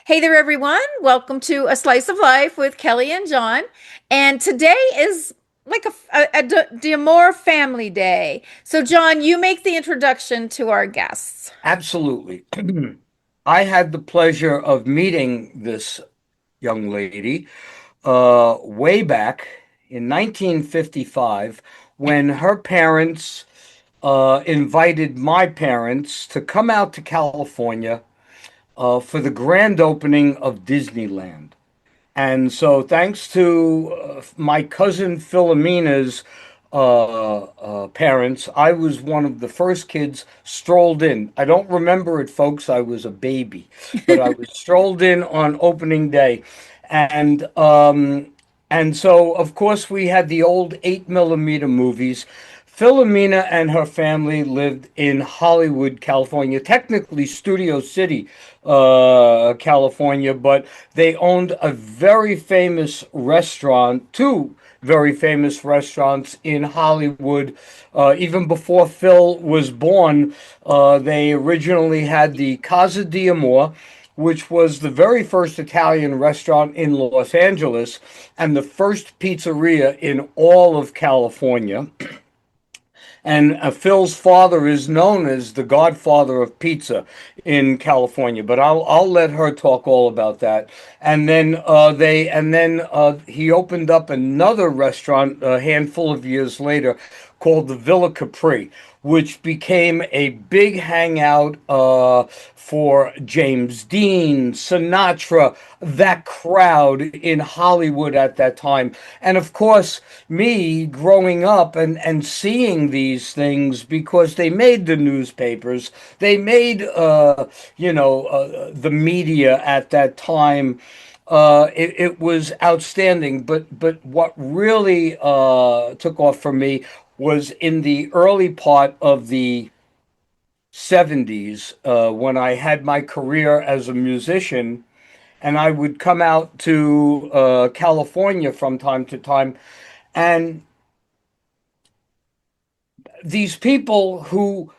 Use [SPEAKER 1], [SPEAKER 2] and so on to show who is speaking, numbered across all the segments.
[SPEAKER 1] Hey there, everyone. Welcome to A Slice of Life with Kelly and Jon. And today is like a D'Amore family day. So, Jon, you make the introduction to our guests.
[SPEAKER 2] Absolutely. I had the pleasure of meeting this young lady way back in 1955 when her parents invited my parents to come out to California for the grand opening of Disneyland. And so, thanks to my cousin Philomena's parents, I was one of the first kids strolled in. I don't remember it, folks. I was a baby, but I was strolled in on opening day, and so of course we had the old 8 millimeter movies. Philomena and her family lived in Hollywood, California, technically Studio City, California, but they owned a very famous restaurant, two very famous restaurants in Hollywood. Even before Phil was born, they originally had the Casa d'Amore, which was the very first Italian restaurant in Los Angeles and the first pizzeria in all of California. And Phil's father is known as the godfather of pizza in California, but I'll let her talk all about that. And then he opened up another restaurant a handful of years later called the Villa Capri, which became a big hangout for James Dean, Sinatra, that crowd in Hollywood at that time. And of course, me growing up and seeing these things because they made the newspapers, they made, the media at that time. It was outstanding, but what really took off for me was in the early part of the 70s when I had my career as a musician, and I would come out to California from time to time, and these people who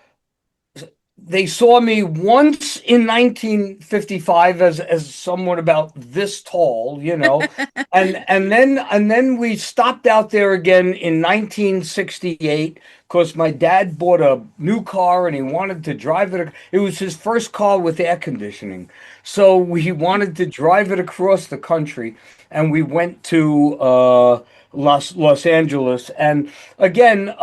[SPEAKER 2] they saw me once in 1955 as someone about this tall, and then we stopped out there again in 1968 because my dad bought a new car and he wanted to drive it. It was his first car with air conditioning, so he wanted to drive it across the country, and we went to Los Angeles, and again,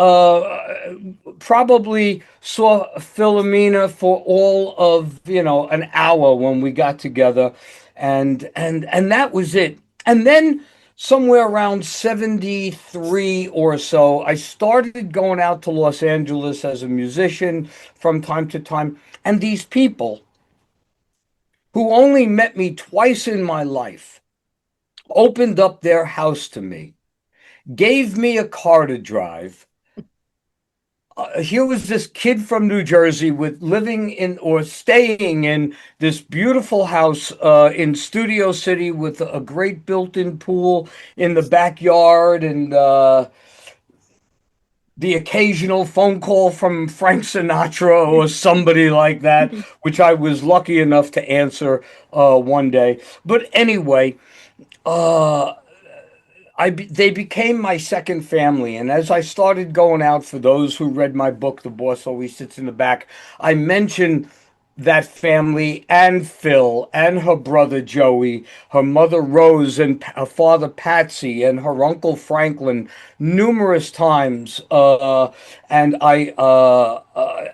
[SPEAKER 2] probably saw Philomena for all of an hour when we got together, and that was it. And then somewhere around 73 or so, I started going out to Los Angeles as a musician from time to time, and these people who only met me twice in my life opened up their house to me, gave me a car to drive. Here was this kid from New Jersey with living in or staying in this beautiful house in Studio City with a great built-in pool in the backyard, and the occasional phone call from Frank Sinatra or somebody like that, which I was lucky enough to answer one day. But anyway, uh, they became my second family. And as I started going out, for those who read my book, The Boss Always Sits in the Back, I mentioned that family and Phil and her brother Joey, her mother Rose, and her father Patsy, and her uncle Franklin numerous times. And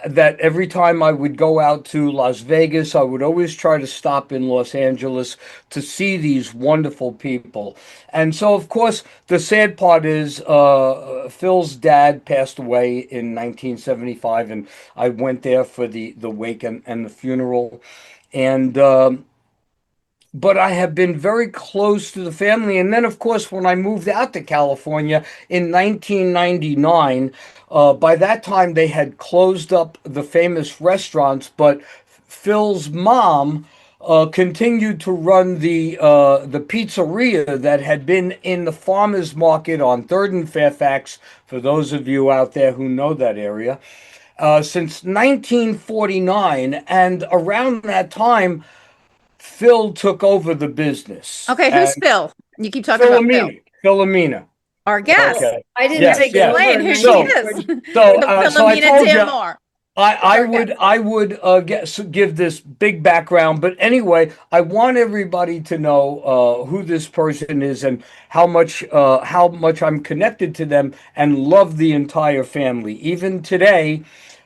[SPEAKER 2] that every time I would go out to Las Vegas, I would always try to stop in Los Angeles to see these wonderful people. And so, of course, the sad part is Phil's dad passed away in 1975, and I went there for the wake and the funeral. And but I have been very close to the family. And then, of course, when I moved out to California in 1999, by that time they had closed up the famous restaurants, but Phil's mom continued to run the pizzeria that had been in the farmers market on Third and Fairfax. For those of you out there who know that area, since 1949, and around that time, Phil took over the business,
[SPEAKER 1] Okay, who's
[SPEAKER 2] and
[SPEAKER 1] Phil? You keep talking about Phil,
[SPEAKER 2] Philomena.
[SPEAKER 1] our
[SPEAKER 3] Oh,
[SPEAKER 1] guest.
[SPEAKER 2] Okay.
[SPEAKER 3] I
[SPEAKER 1] You
[SPEAKER 3] didn't
[SPEAKER 1] got to
[SPEAKER 2] Yes,
[SPEAKER 3] take it
[SPEAKER 2] yes.
[SPEAKER 3] over
[SPEAKER 1] explain
[SPEAKER 3] in
[SPEAKER 1] who she
[SPEAKER 2] So,
[SPEAKER 1] is.
[SPEAKER 3] 1940.
[SPEAKER 2] so I
[SPEAKER 1] Filomena
[SPEAKER 2] told you
[SPEAKER 1] D'Amore.
[SPEAKER 2] I
[SPEAKER 1] Our guest.
[SPEAKER 2] would give this big background, but anyway, I want everybody to know who this person is and how much I'm connected to them and love the entire family. Even today,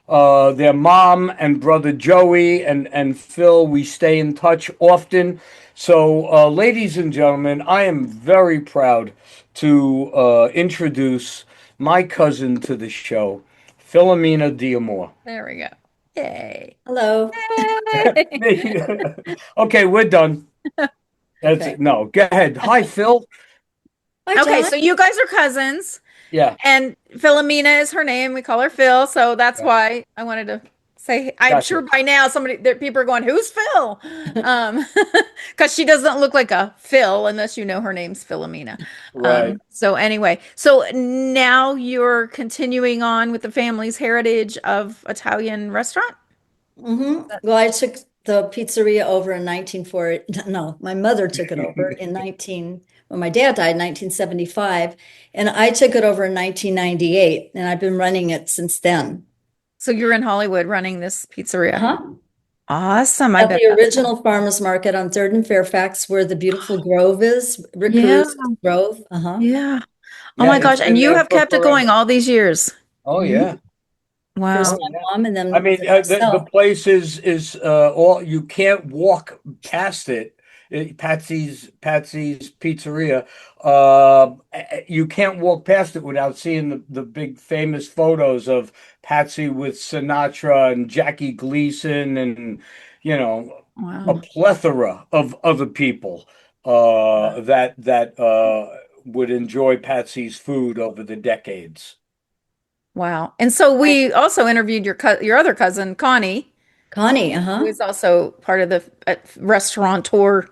[SPEAKER 2] their mom and brother Joey and Phil, we stay in touch often. So, ladies and gentlemen, I am very proud to introduce my cousin to the show, Filomena D'Amore.
[SPEAKER 1] There we go. Yay.
[SPEAKER 3] Hello.
[SPEAKER 1] Yay.
[SPEAKER 2] Okay, we're done. That's
[SPEAKER 3] Okay.
[SPEAKER 2] it. No, go ahead. Hi, Phil.
[SPEAKER 3] Hi,
[SPEAKER 1] Okay,
[SPEAKER 3] John.
[SPEAKER 1] so you guys are cousins,
[SPEAKER 2] Yeah,
[SPEAKER 1] and Philomena is her name. We call her Phil, so that's
[SPEAKER 2] yeah,
[SPEAKER 1] why I wanted to say. I'm sure
[SPEAKER 2] gotcha.
[SPEAKER 1] by now people are going, "Who's Phil?" Um, because she doesn't look like a Phil unless you know her name's Philomena.
[SPEAKER 2] Right.
[SPEAKER 1] So anyway, so now you're continuing on with the family's heritage of Italian restaurant.
[SPEAKER 3] Well, I took the pizzeria over in 1940. No, my mother took it over in 19, when my dad died in 1975, and I took it over in 1998, and I've been running it since then.
[SPEAKER 1] So you're in Hollywood running this pizzeria.
[SPEAKER 3] Uh-huh.
[SPEAKER 1] Awesome. I
[SPEAKER 3] At
[SPEAKER 1] bet
[SPEAKER 3] the
[SPEAKER 1] that's
[SPEAKER 3] original farmers market on 3rd and Fairfax, where the beautiful grove is, Rick
[SPEAKER 1] yeah,
[SPEAKER 3] Caruso's Grove. Uh-huh.
[SPEAKER 1] yeah. Oh
[SPEAKER 2] Yeah,
[SPEAKER 1] my
[SPEAKER 2] it's
[SPEAKER 1] gosh. And
[SPEAKER 2] been
[SPEAKER 1] you
[SPEAKER 2] there
[SPEAKER 1] have
[SPEAKER 2] for
[SPEAKER 1] kept it going
[SPEAKER 2] forever.
[SPEAKER 1] all these years.
[SPEAKER 2] Oh
[SPEAKER 3] Mhm.
[SPEAKER 2] yeah.
[SPEAKER 3] First
[SPEAKER 1] Wow.
[SPEAKER 2] Oh
[SPEAKER 3] my
[SPEAKER 2] yeah.
[SPEAKER 3] mom and
[SPEAKER 2] I
[SPEAKER 3] then
[SPEAKER 2] mean, the
[SPEAKER 3] myself.
[SPEAKER 2] place is all you can't walk past it. Patsy's Pizzeria. You can't walk past it without seeing the big famous photos of Patsy with Sinatra and Jackie Gleason and you know a
[SPEAKER 1] Wow.
[SPEAKER 2] plethora of other people that would enjoy Patsy's food over the decades.
[SPEAKER 1] Wow. And so we also interviewed your other cousin, Connie,
[SPEAKER 3] Connie,
[SPEAKER 1] who
[SPEAKER 3] uh-huh.
[SPEAKER 1] is also part of the restaurateur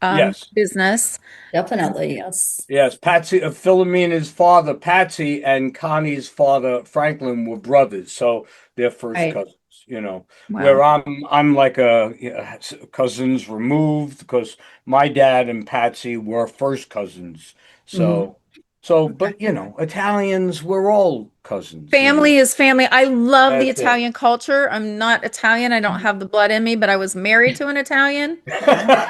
[SPEAKER 2] Yes.
[SPEAKER 1] business.
[SPEAKER 3] Definitely, yes.
[SPEAKER 2] Yes, Patsy, Philomena's father, Patsy, and Connie's father, Franklin, were brothers, so they're first
[SPEAKER 3] Right.
[SPEAKER 2] cousins. You know,
[SPEAKER 1] Wow.
[SPEAKER 2] where I'm like cousins removed because my dad and Patsy were first cousins.
[SPEAKER 3] Hmm.
[SPEAKER 2] So, but Italians, we're all cousins.
[SPEAKER 1] Family is family. I love the
[SPEAKER 2] That's it.
[SPEAKER 1] Italian culture. I'm not Italian. I don't have the blood in me, but I was married to an Italian.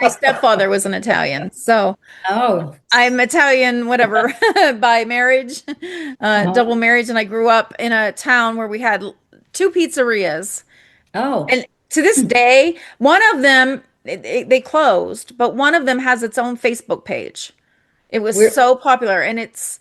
[SPEAKER 1] My stepfather was an Italian. So
[SPEAKER 3] Oh,
[SPEAKER 1] I'm Italian, whatever, by marriage,
[SPEAKER 3] uh-huh.
[SPEAKER 1] double marriage. And I grew up in a town where we had two pizzerias.
[SPEAKER 3] Oh,
[SPEAKER 1] And to this day, one of them, they closed, but one of them has its own Facebook page. It was
[SPEAKER 3] we're
[SPEAKER 1] so popular. And it's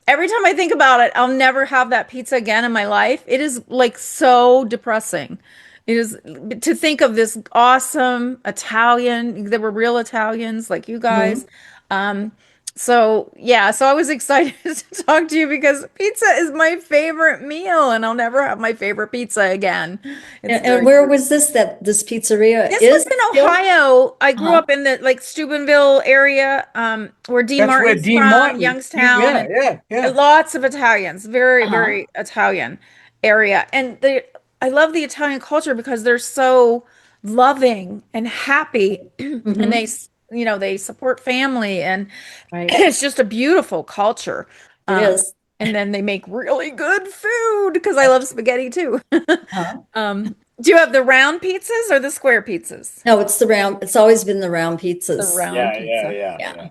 [SPEAKER 1] every time I think about it, I'll never have that pizza again in my life. It is like so depressing. It is to think of this awesome Italian, they were real Italians like you guys.
[SPEAKER 3] mhm.
[SPEAKER 1] Um, so yeah, so I was excited to talk to you because pizza is my favorite meal and I'll never have my favorite pizza again. It's
[SPEAKER 3] And
[SPEAKER 1] very
[SPEAKER 3] where was that this pizzeria
[SPEAKER 1] this was
[SPEAKER 3] is
[SPEAKER 1] in
[SPEAKER 3] still?
[SPEAKER 1] Ohio. I grew
[SPEAKER 3] Uh-huh.
[SPEAKER 1] up in the like Steubenville area, where Dean
[SPEAKER 2] That's where
[SPEAKER 1] Martin's
[SPEAKER 2] Dean
[SPEAKER 1] from,
[SPEAKER 2] Martin.
[SPEAKER 1] Youngstown,
[SPEAKER 2] Yeah, yeah,
[SPEAKER 1] and
[SPEAKER 2] yeah.
[SPEAKER 1] lots of Italians. Very,
[SPEAKER 3] Uh-huh.
[SPEAKER 1] very Italian area. And I love the Italian culture because they're so loving and happy, and
[SPEAKER 3] Hmm.
[SPEAKER 1] they support family, and
[SPEAKER 3] Right.
[SPEAKER 1] it's just a beautiful culture.
[SPEAKER 3] It
[SPEAKER 1] Um,
[SPEAKER 3] is.
[SPEAKER 1] and then they make really good food because I love spaghetti too.
[SPEAKER 3] Uh-huh.
[SPEAKER 1] Do you have the round pizzas or the square pizzas?
[SPEAKER 3] No, it's the round, it's always been the round
[SPEAKER 1] The
[SPEAKER 3] pizzas.
[SPEAKER 1] round
[SPEAKER 2] Yeah, yeah,
[SPEAKER 1] pizza.
[SPEAKER 2] yeah,
[SPEAKER 3] Yeah,
[SPEAKER 2] yeah.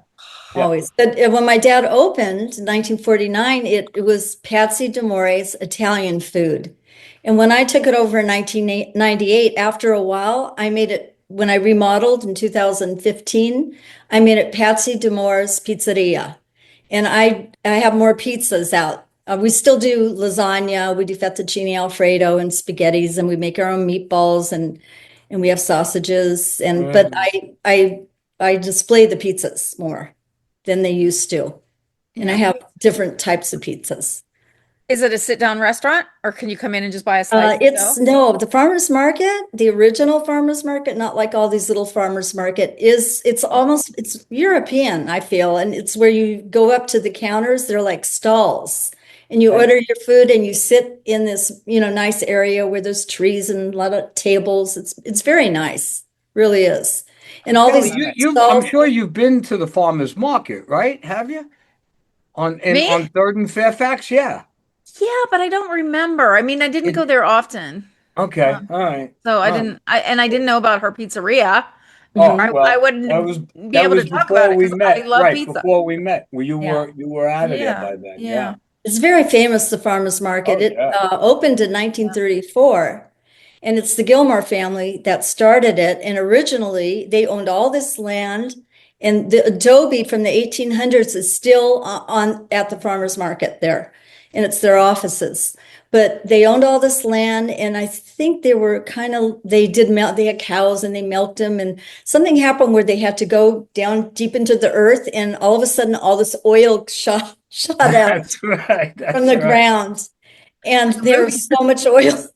[SPEAKER 2] Yeah.
[SPEAKER 3] always. But when my dad opened in 1949, it was Patsy D'Amore's Italian food. And when I took it over in 1998, after a while, I made it, when I remodeled in 2015, I made it Patsy D'Amore's Pizzeria. And I have more pizzas out. We still do lasagna, we do fettuccine Alfredo and spaghettis, and we make our own meatballs and we have sausages. And but
[SPEAKER 2] Mhm.
[SPEAKER 3] I display the pizzas more than they used to. And I
[SPEAKER 1] Yeah.
[SPEAKER 3] have different types of pizzas.
[SPEAKER 1] Is it a sit-down restaurant or can you come in and just buy a slice and
[SPEAKER 3] It's
[SPEAKER 1] go?
[SPEAKER 3] no, the farmers market, the original farmers market, not like all these little farmers market it's almost, it's European, I feel. And it's where you go up to the counters, they're like stalls. And you
[SPEAKER 2] Okay.
[SPEAKER 3] order your food and you sit in this, nice area where there's trees and a lot of tables. It's very nice, really is. And all
[SPEAKER 2] Kelly,
[SPEAKER 3] these
[SPEAKER 2] I'm
[SPEAKER 3] stalls.
[SPEAKER 2] sure you've been to the farmers market, right? Have you?
[SPEAKER 1] Me?
[SPEAKER 2] On Third and Fairfax? Yeah.
[SPEAKER 1] Yeah, but I don't remember. I mean, I didn't
[SPEAKER 2] It,
[SPEAKER 1] go there often.
[SPEAKER 2] okay. All right.
[SPEAKER 1] So I
[SPEAKER 2] All right.
[SPEAKER 1] didn't I didn't know about her pizzeria. Or
[SPEAKER 2] Oh,
[SPEAKER 3] Mhm.
[SPEAKER 1] I
[SPEAKER 2] well,
[SPEAKER 1] wouldn't be
[SPEAKER 2] that
[SPEAKER 1] able to
[SPEAKER 2] was
[SPEAKER 1] talk about
[SPEAKER 2] before
[SPEAKER 1] it
[SPEAKER 2] we
[SPEAKER 1] because I
[SPEAKER 2] met.
[SPEAKER 1] love
[SPEAKER 2] Right,
[SPEAKER 1] pizza.
[SPEAKER 2] before we met. Well,
[SPEAKER 3] Yeah.
[SPEAKER 2] you were out of there
[SPEAKER 1] Yeah.
[SPEAKER 2] by then. Yeah.
[SPEAKER 1] Yeah.
[SPEAKER 3] It's very famous, the farmers market.
[SPEAKER 2] Oh,
[SPEAKER 3] It
[SPEAKER 2] yeah.
[SPEAKER 3] opened in 1934, and it's the Gilmore family that started it. And originally, they owned all this land, and the adobe from the 1800s is still on at the farmers market there, and it's their offices. But they owned all this land, and I think they were they did milk. They had cows, and they milked them. And something happened where they had to go down deep into the earth, and all of a sudden, all this oil shot out
[SPEAKER 2] That's right.
[SPEAKER 3] from
[SPEAKER 2] That's
[SPEAKER 3] the
[SPEAKER 2] right.
[SPEAKER 3] ground. And
[SPEAKER 1] The
[SPEAKER 3] there
[SPEAKER 1] movie.
[SPEAKER 3] was so much oil.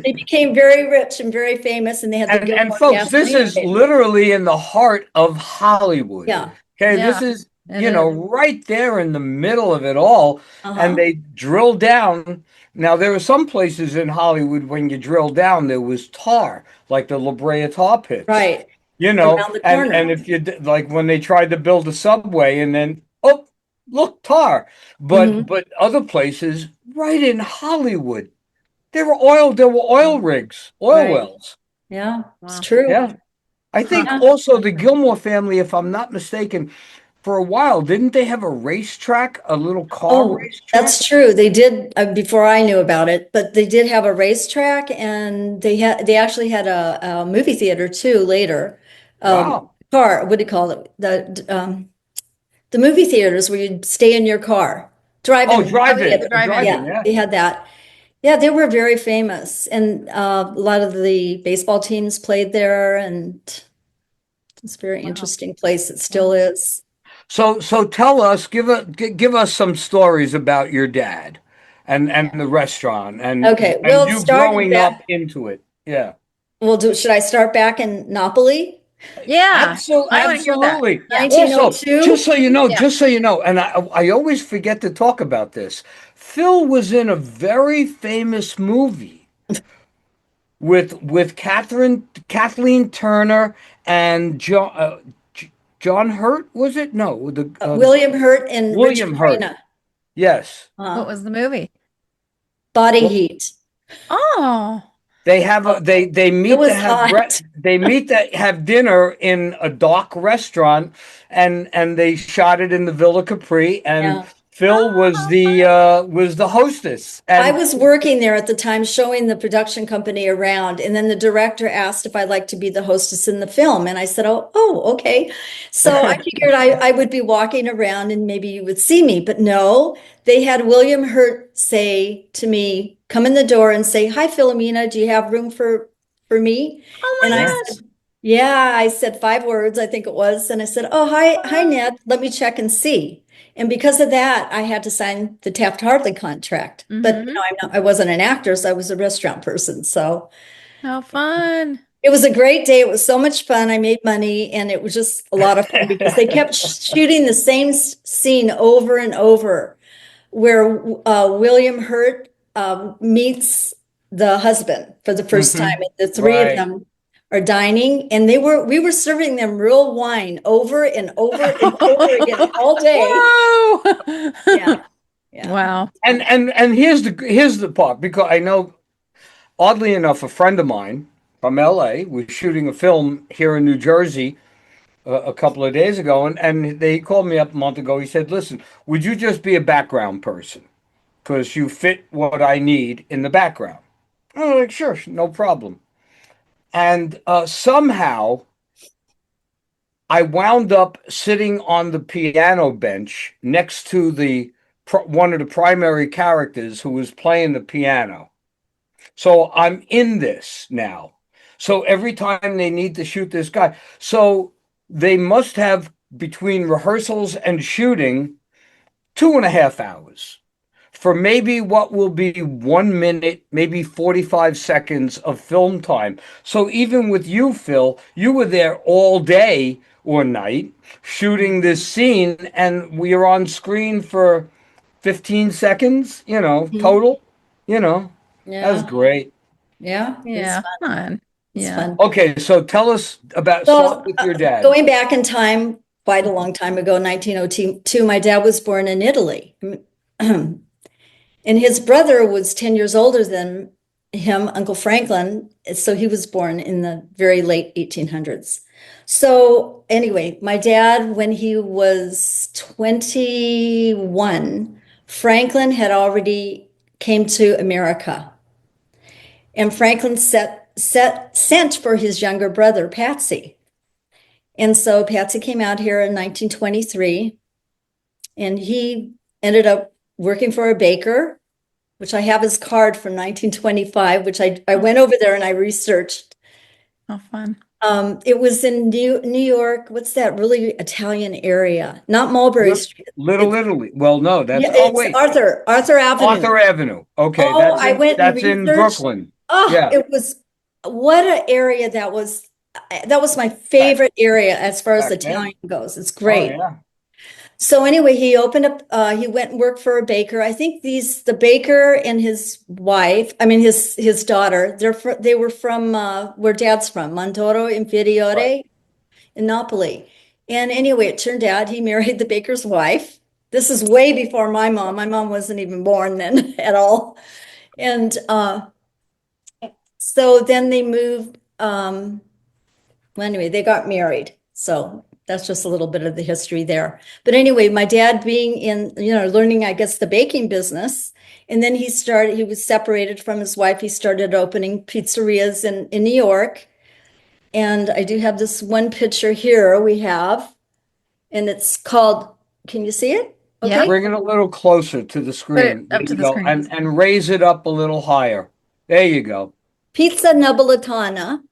[SPEAKER 3] They became very rich and very famous, and they had the
[SPEAKER 2] And
[SPEAKER 3] Gilmore
[SPEAKER 2] folks, this
[SPEAKER 3] gasoline
[SPEAKER 2] is
[SPEAKER 3] station.
[SPEAKER 2] literally in the heart of Hollywood.
[SPEAKER 3] Yeah.
[SPEAKER 2] Okay,
[SPEAKER 1] Yeah,
[SPEAKER 2] this is,
[SPEAKER 1] it is.
[SPEAKER 2] right there in the middle of it all. And
[SPEAKER 3] Uh-huh.
[SPEAKER 2] they drill down. Now, there are some places in Hollywood when you drill down, there was tar, like the La Brea tar pits.
[SPEAKER 3] Right. Around the
[SPEAKER 2] And
[SPEAKER 3] corner.
[SPEAKER 2] if like when they tried to build a subway and then, oh, look, tar.
[SPEAKER 3] Hmm.
[SPEAKER 2] But other places, right in Hollywood, there were oil rigs, oil
[SPEAKER 3] Right.
[SPEAKER 2] wells.
[SPEAKER 3] Yeah, it's
[SPEAKER 1] Wow.
[SPEAKER 3] true.
[SPEAKER 2] Yeah. I
[SPEAKER 1] Huh.
[SPEAKER 2] think
[SPEAKER 3] Yeah.
[SPEAKER 2] also the Gilmore family, if I'm not mistaken, for a while, didn't they have a racetrack, a little car
[SPEAKER 3] Oh,
[SPEAKER 2] racetrack?
[SPEAKER 3] that's true. They did before I knew about it, but they did have a racetrack, and they actually had a movie theater too later.
[SPEAKER 2] Wow.
[SPEAKER 3] What do you call it? The movie theaters where you'd stay in your car,
[SPEAKER 2] Oh,
[SPEAKER 3] drive-in
[SPEAKER 1] Oh yeah,
[SPEAKER 3] theater.
[SPEAKER 1] the
[SPEAKER 2] a
[SPEAKER 1] drive-in.
[SPEAKER 2] drive-in,
[SPEAKER 3] Yeah,
[SPEAKER 2] yeah.
[SPEAKER 3] they had that. Yeah, they were very famous, and a lot of the baseball teams played there, and it's a very
[SPEAKER 1] Wow.
[SPEAKER 3] interesting place. It still
[SPEAKER 1] Wow.
[SPEAKER 3] is.
[SPEAKER 2] So tell us, give us some stories about your dad and the restaurant
[SPEAKER 3] Okay,
[SPEAKER 2] and
[SPEAKER 3] well, it
[SPEAKER 2] you
[SPEAKER 3] started
[SPEAKER 2] growing up
[SPEAKER 3] back.
[SPEAKER 2] into it. Yeah.
[SPEAKER 3] Should I start back in Napoli?
[SPEAKER 1] Yeah. I want to hear that.
[SPEAKER 2] Absolutely.
[SPEAKER 1] Yeah.
[SPEAKER 2] Also,
[SPEAKER 3] 1902?
[SPEAKER 1] Yeah.
[SPEAKER 2] just so you know, and I always forget to talk about this. Phil was in a very famous movie with Kathleen Turner and John Hurt, was it? No, the
[SPEAKER 3] William Hurt and Richard
[SPEAKER 2] William Hurt.
[SPEAKER 3] Crenna.
[SPEAKER 2] Yes.
[SPEAKER 1] What was the movie?
[SPEAKER 3] Body
[SPEAKER 2] Well,
[SPEAKER 3] Heat.
[SPEAKER 1] Oh.
[SPEAKER 2] they have
[SPEAKER 3] Oh,
[SPEAKER 2] they
[SPEAKER 3] it
[SPEAKER 2] meet to
[SPEAKER 3] was
[SPEAKER 2] have
[SPEAKER 3] hot.
[SPEAKER 2] they meet to have dinner in a dock restaurant, and they shot it in the Villa Capri, and
[SPEAKER 3] Yeah.
[SPEAKER 2] Phil
[SPEAKER 1] Oh, how fun.
[SPEAKER 2] was the hostess,
[SPEAKER 3] I
[SPEAKER 2] and
[SPEAKER 3] was working there at the time, showing the production company around, and then the director asked if I'd like to be the hostess in the film, and I said, okay." So I figured I would be walking around and maybe you would see me, but no, they had William Hurt say to me, "Come in the door and say, 'Hi, Philomena, do you have room for me?'"
[SPEAKER 1] Oh
[SPEAKER 3] And I
[SPEAKER 1] my
[SPEAKER 2] yeah.
[SPEAKER 3] said,
[SPEAKER 1] gosh.
[SPEAKER 3] "Yeah," I said 5 words, I think it was, and I said, "Oh, hi,
[SPEAKER 1] Wow.
[SPEAKER 3] Ned. Let me check and see." And because of that, I had to sign the Taft-Hartley contract. But
[SPEAKER 1] Mm-hmm.
[SPEAKER 3] I wasn't an actor, so I was a restaurant person. So
[SPEAKER 1] How fun.
[SPEAKER 3] it was a great day. It was so much fun. I made money, and it was just a lot of fun because they kept shooting the same scene over and over, where William Hurt meets the husband for the first time.
[SPEAKER 2] Hmm.
[SPEAKER 3] And the three of
[SPEAKER 2] Right.
[SPEAKER 3] them are dining, and we were serving them real wine over and over and over again all day.
[SPEAKER 1] Whoa.
[SPEAKER 3] Yeah, yeah.
[SPEAKER 1] Wow.
[SPEAKER 2] And here's the part, because I know, oddly enough, a friend of mine from LA was shooting a film here in New Jersey a couple of days ago, and they called me up a month ago. He said, "Listen, would you just be a background person? Because you fit what I need in the background." I was like, "Sure, no problem." And somehow I wound up sitting on the piano bench next to the one of the primary characters who was playing the piano. So I'm in this now. So every time they need to shoot this guy, so they must have, between rehearsals and shooting, 2.5 hours for maybe what will be 1 minute, maybe 45 seconds of film time. So even with you, Phil, you were there all day or night shooting this scene, and we are on screen for 15 seconds,
[SPEAKER 3] Mhm.
[SPEAKER 2] total. You know, that was
[SPEAKER 3] Yeah,
[SPEAKER 2] great.
[SPEAKER 3] yeah, it's
[SPEAKER 1] Yeah,
[SPEAKER 3] fun.
[SPEAKER 1] fun.
[SPEAKER 3] It's
[SPEAKER 1] Yeah.
[SPEAKER 3] fun.
[SPEAKER 2] Okay, so tell us about, start
[SPEAKER 3] So,
[SPEAKER 2] with your dad.
[SPEAKER 3] going back in time, quite a long time ago, 1902, my dad was born in Italy. And his brother was 10 years older than him, Uncle Franklin. So he was born in the very late 1800s. So anyway, my dad, when he was 21, Franklin had already came to America. And Franklin sent for his younger brother, Patsy. And so Patsy came out here in 1923, and he ended up working for a baker, which I have his card from 1925, which I went over there and I researched.
[SPEAKER 1] Oh, fun.
[SPEAKER 3] It was in New York. What's that really Italian area? Not Mulberry Street.
[SPEAKER 2] Little Italy. Well, no, that's,
[SPEAKER 3] Yeah,
[SPEAKER 2] oh
[SPEAKER 3] it's
[SPEAKER 2] wait,
[SPEAKER 3] Arthur Avenue.
[SPEAKER 2] Arthur Avenue. Okay,
[SPEAKER 3] Oh, I went and
[SPEAKER 2] that's in
[SPEAKER 3] researched.
[SPEAKER 2] Brooklyn.
[SPEAKER 3] Oh,
[SPEAKER 2] Yeah,
[SPEAKER 3] it was what an area that was. That was my
[SPEAKER 2] back
[SPEAKER 3] favorite area as far as
[SPEAKER 2] back then.
[SPEAKER 3] Italian goes. It's
[SPEAKER 2] Oh
[SPEAKER 3] great.
[SPEAKER 2] yeah.
[SPEAKER 3] So anyway, he opened up, he went and worked for a baker. I think the baker and his wife, I mean his daughter, they were from where dad's from, Montoro
[SPEAKER 2] Right.
[SPEAKER 3] Inferiore in Napoli. And anyway, it turned out he married the baker's wife. This is way before my mom. My mom wasn't even born then at all. And so then they moved, well, anyway, they got married. So that's just a little bit of the history there. But anyway, my dad being in, learning, I guess, the baking business. And then he was separated from his wife. He started opening pizzerias in New York. And I do have this one picture here we have, and it's called, can you see it?
[SPEAKER 1] Yeah.
[SPEAKER 3] Okay.
[SPEAKER 2] Bring it a little closer to the
[SPEAKER 1] Put it
[SPEAKER 2] screen. There
[SPEAKER 1] up to
[SPEAKER 2] you
[SPEAKER 1] the
[SPEAKER 2] go.
[SPEAKER 1] screen.
[SPEAKER 2] And raise it up a little higher. There you go.
[SPEAKER 3] Pizza Napoletana.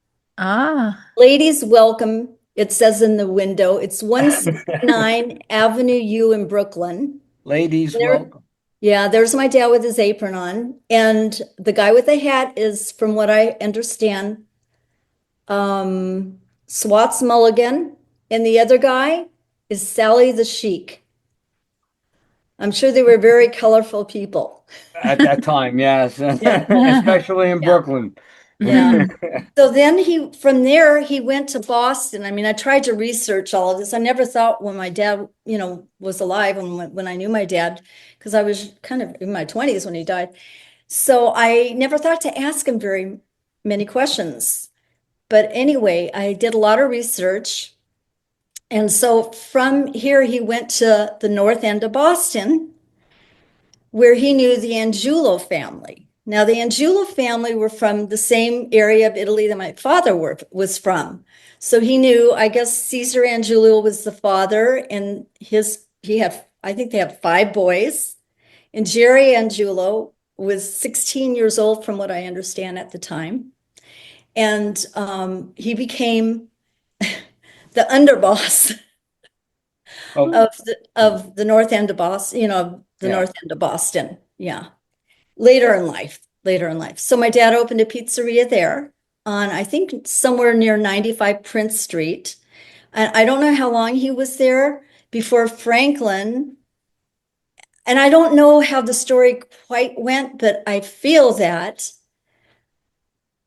[SPEAKER 1] Ah,
[SPEAKER 3] Ladies welcome, it says in the window. It's 169 Avenue U in Brooklyn.
[SPEAKER 2] Ladies,
[SPEAKER 3] There,
[SPEAKER 2] welcome.
[SPEAKER 3] yeah, there's my dad with his apron on. And the guy with the hat is, from what I understand, Swats Mulligan. And the other guy is Sally the Chic. I'm sure they were very colorful people.
[SPEAKER 2] At that time, yes.
[SPEAKER 3] Yeah.
[SPEAKER 2] Especially in
[SPEAKER 3] Yeah.
[SPEAKER 2] Brooklyn.
[SPEAKER 3] Yeah. So then from there, he went to Boston. I mean, I tried to research all of this. I never thought when my dad, was alive when I knew my dad, because I was kind of in my 20s when he died. So I never thought to ask him very many questions. But anyway, I did a lot of research. And so from here, he went to the north end of Boston, where he knew the Angiulo family. Now, the Angiulo family were from the same area of Italy that my father was from. So he knew, I guess Caesar Angiulo was the father, and I think they have 5 boys. And Jerry Angiulo was 16 years old, from what I understand at the time. And he became the underboss
[SPEAKER 2] Oh,
[SPEAKER 3] of the north end of Boston, the
[SPEAKER 2] yeah.
[SPEAKER 3] north end of Boston. Yeah. Later in life. So my dad opened a pizzeria there on, I think, somewhere near 95 Prince Street. And I don't know how long he was there before Franklin. And I don't know how the story quite went, but I feel that,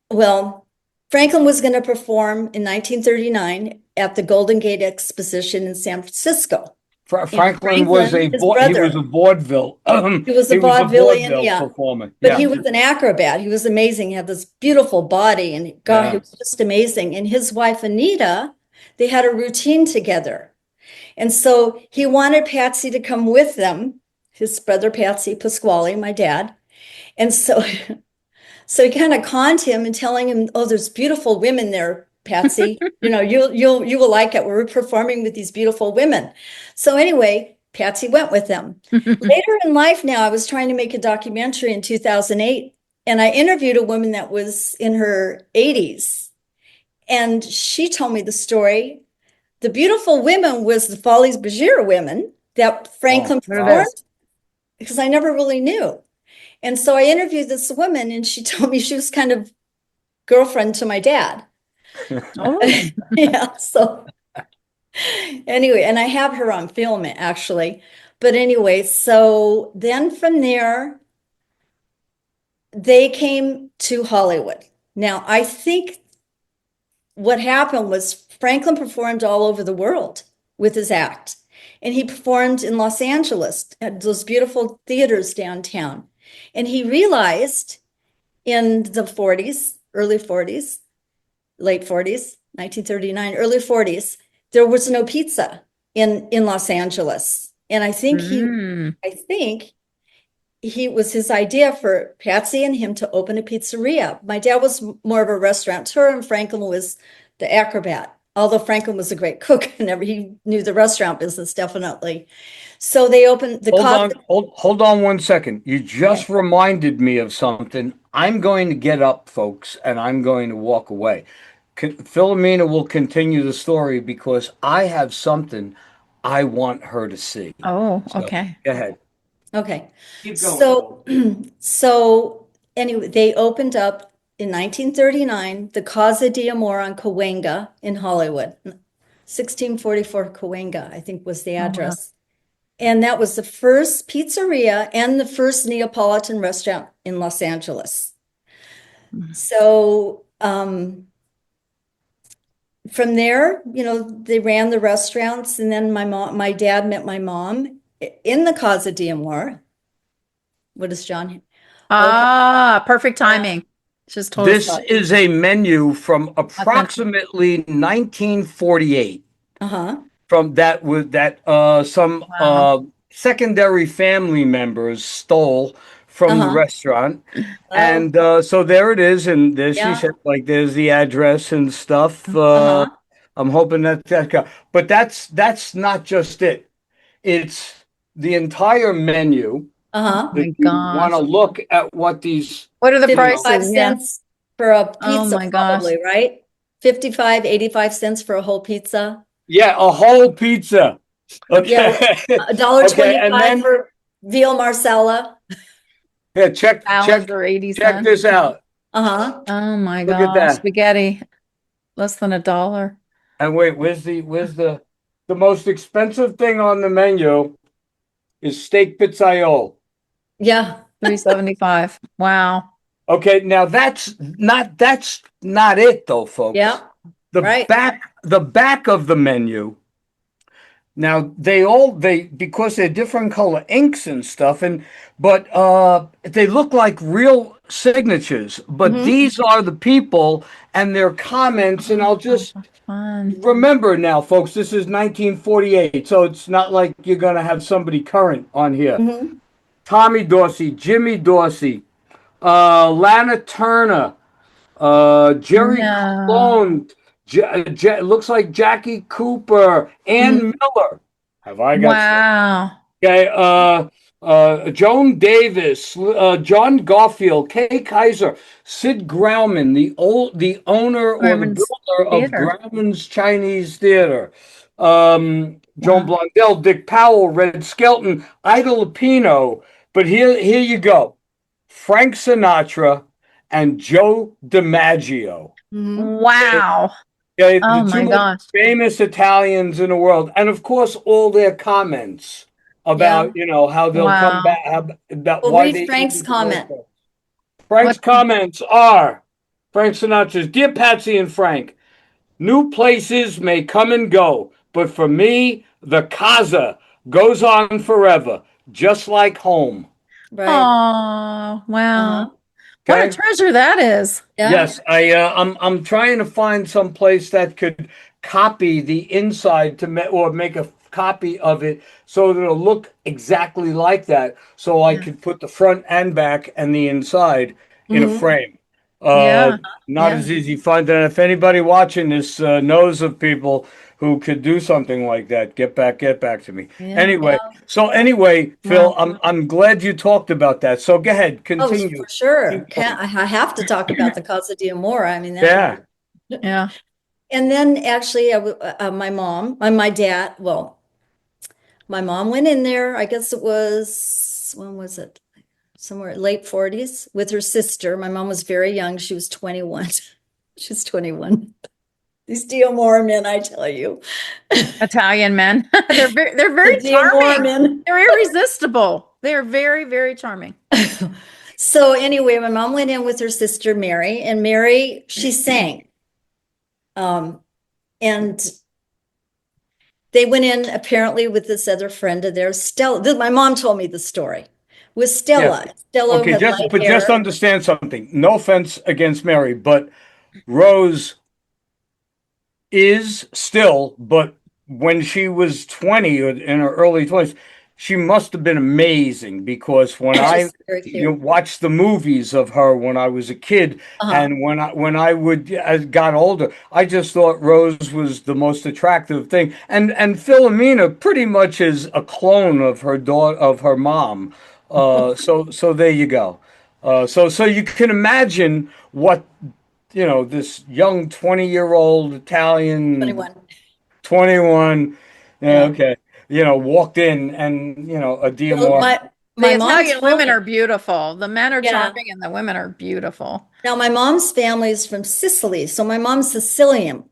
[SPEAKER 3] well, Franklin was going to perform in 1939 at the Golden Gate Exposition in San Francisco. And
[SPEAKER 2] Franklin was
[SPEAKER 3] his
[SPEAKER 2] he was a
[SPEAKER 3] brother,
[SPEAKER 2] vaudeville.
[SPEAKER 3] he was a
[SPEAKER 2] He was a
[SPEAKER 3] vaudevillian,
[SPEAKER 2] vaudeville
[SPEAKER 3] yeah.
[SPEAKER 2] performer.
[SPEAKER 3] But
[SPEAKER 2] Yeah.
[SPEAKER 3] he was an acrobat. He was amazing. He had this beautiful body, and God, he
[SPEAKER 2] Yeah.
[SPEAKER 3] was just amazing. And his wife, Anita, they had a routine together. And so he wanted Patsy to come with them, his brother Patsy Pasquale, my dad. And so, so he kind of conned him and telling him, "Oh, there's beautiful women there, Patsy. You will like it. We're performing with these beautiful women." So anyway, Patsy went with them. Later in life now, I was trying to make a documentary in 2008, and I interviewed a woman that was in her 80s, and she told me the story. The beautiful women was the Follies Bergère women that
[SPEAKER 2] Oh,
[SPEAKER 3] Franklin
[SPEAKER 1] there it
[SPEAKER 2] wow.
[SPEAKER 3] performed,
[SPEAKER 1] is.
[SPEAKER 3] because I never really knew. And so I interviewed this woman, and she told me she was kind of girlfriend to my dad.
[SPEAKER 1] Oh,
[SPEAKER 3] Yeah, so anyway, and I have her on film actually. But anyway, so then from there, they came to Hollywood. Now, I think what happened was Franklin performed all over the world with his act. And he performed in Los Angeles at those beautiful theaters downtown. And he realized in the 40s, early 40s, late 40s, 1939, early 40s, there was no pizza in Los Angeles. And I think it was his idea for Patsy and him to open a pizzeria. My dad was more of a restaurateur and Franklin was the acrobat. Although Franklin was a great cook and he knew the restaurant business definitely. So they opened the
[SPEAKER 2] Hold on 1 second. You just reminded me of something. I'm going to get up, folks, and I'm going to walk away. Filomena will continue the story because I have something I want her to see.
[SPEAKER 1] Oh,
[SPEAKER 2] So,
[SPEAKER 1] okay.
[SPEAKER 2] go ahead.
[SPEAKER 3] Okay.
[SPEAKER 2] Keep going.
[SPEAKER 3] So anyway, they opened up in 1939 the Casa d'Amore on Cahuenga in Hollywood. 1644 Cahuenga, I think was the address. And that was the first pizzeria and the first Neapolitan restaurant in Los Angeles. So from there, they ran the restaurants, and then my dad met my mom in the Casa d'Amore. What is John?
[SPEAKER 1] Perfect timing. Just told us
[SPEAKER 2] This is a menu from approximately 1948. From some secondary family members stole from the restaurant. And so there it is. And there she said, like, there's the address and stuff. I'm hoping but that's not just it. It's the entire menu.
[SPEAKER 1] My gosh.
[SPEAKER 2] Want to look at what
[SPEAKER 1] are the
[SPEAKER 3] 55
[SPEAKER 1] prices?
[SPEAKER 3] cents for a pizza,
[SPEAKER 1] Oh my gosh.
[SPEAKER 3] probably, right? 55, 85 cents for a whole pizza.
[SPEAKER 2] Yeah, a whole pizza. Okay.
[SPEAKER 3] Yeah, $1.25 for veal marsala.
[SPEAKER 2] Yeah, check
[SPEAKER 1] or 80
[SPEAKER 2] check
[SPEAKER 1] cents.
[SPEAKER 2] this out.
[SPEAKER 1] Oh my
[SPEAKER 2] Look at
[SPEAKER 1] gosh.
[SPEAKER 2] that.
[SPEAKER 1] Spaghetti. Less than $1.
[SPEAKER 2] And wait, where's the most expensive thing on the menu is steak pizzaiolo.
[SPEAKER 3] Yeah.
[SPEAKER 1] $3.75. Wow.
[SPEAKER 2] Okay, now that's not it though, folks.
[SPEAKER 3] Yeah.
[SPEAKER 2] The back of the menu. Now they because they're different color inks and stuff, but they look like real signatures. But these are the people and their comments, and I'll just remember now, folks. This is 1948, so it's not like you're gonna have somebody current on here. Tommy Dorsey, Jimmy Dorsey, Lana Turner, Jerry Colon. Looks like Jackie Cooper, Ann Miller. Have I got?
[SPEAKER 1] Wow.
[SPEAKER 2] Okay. Joan Davis, John Garfield, Kay Kaiser, Sid Grauman, the owner or the builder of Grauman's Chinese Theater. Joan Blondell, Dick Powell, Red Skelton, Ida Lupino. But here you go. Frank Sinatra and Joe DiMaggio.
[SPEAKER 1] Wow.
[SPEAKER 2] Okay,
[SPEAKER 1] Oh
[SPEAKER 2] the
[SPEAKER 1] my
[SPEAKER 2] two
[SPEAKER 1] gosh.
[SPEAKER 2] most famous Italians in the world. And of course, all their comments about, how they'll come back, about why
[SPEAKER 3] read
[SPEAKER 2] they
[SPEAKER 3] Frank's comment.
[SPEAKER 2] Frank's comments are Frank Sinatra's, Dear Patsy and Frank, new places may come and go, but for me, the casa goes on forever, just like home.
[SPEAKER 3] Right.
[SPEAKER 1] Oh, wow. What a
[SPEAKER 2] Okay.
[SPEAKER 1] treasure that is.
[SPEAKER 3] Yeah.
[SPEAKER 2] Yes, I'm trying to find some place that could copy the inside or make a copy of it so that it'll look exactly like that. So I could put the front and back and the inside in a frame. Not as easy to find. And if anybody watching this knows of people who could do something like that, get back to me. Anyway, Phil, I'm glad you talked about that. So go ahead, continue.
[SPEAKER 3] Oh, for sure. I have to talk about the Casa d'Amore. I mean,
[SPEAKER 1] Yeah.
[SPEAKER 3] And then actually, my mom and my dad, my mom went in there, I guess it was, when was it? Somewhere late 40s with her sister. My mom was very young. She was 21. She's 21. These D'Amore men, I tell you.
[SPEAKER 1] Italian men. They're very charming. Men. They're irresistible. They're very, very charming.
[SPEAKER 3] So anyway, my mom went in with her sister Mary, and Mary, she sang. And they went in apparently with this other friend of theirs, Stella. My mom told me the story. With
[SPEAKER 2] Yeah.
[SPEAKER 3] Stella. Stella
[SPEAKER 2] Okay,
[SPEAKER 3] had
[SPEAKER 2] just
[SPEAKER 3] light
[SPEAKER 2] but just
[SPEAKER 3] hair.
[SPEAKER 2] understand something. No offense against Mary, but Rose is still, but when she was 20 or in her early 20s, she must have been amazing because when I
[SPEAKER 3] She's very cute.
[SPEAKER 2] watched the movies of her when I was a kid
[SPEAKER 3] Uh-huh.
[SPEAKER 2] and when I would as got older, I just thought Rose was the most attractive thing. And Philomena pretty much is a clone of her daughter of her mom. So there you go. So you can imagine what this young 20-year-old Italian,
[SPEAKER 3] 21.
[SPEAKER 2] 21, yeah,
[SPEAKER 3] Yeah.
[SPEAKER 2] okay, walked in and, a
[SPEAKER 3] Well,
[SPEAKER 2] Diamore.
[SPEAKER 3] my
[SPEAKER 1] The
[SPEAKER 3] mom
[SPEAKER 1] Italian
[SPEAKER 3] told
[SPEAKER 1] women
[SPEAKER 3] me,
[SPEAKER 1] are beautiful. The men are
[SPEAKER 3] yeah.
[SPEAKER 1] charming and the women are beautiful.
[SPEAKER 3] Now my mom's family is from Sicily, so my mom's Sicilian.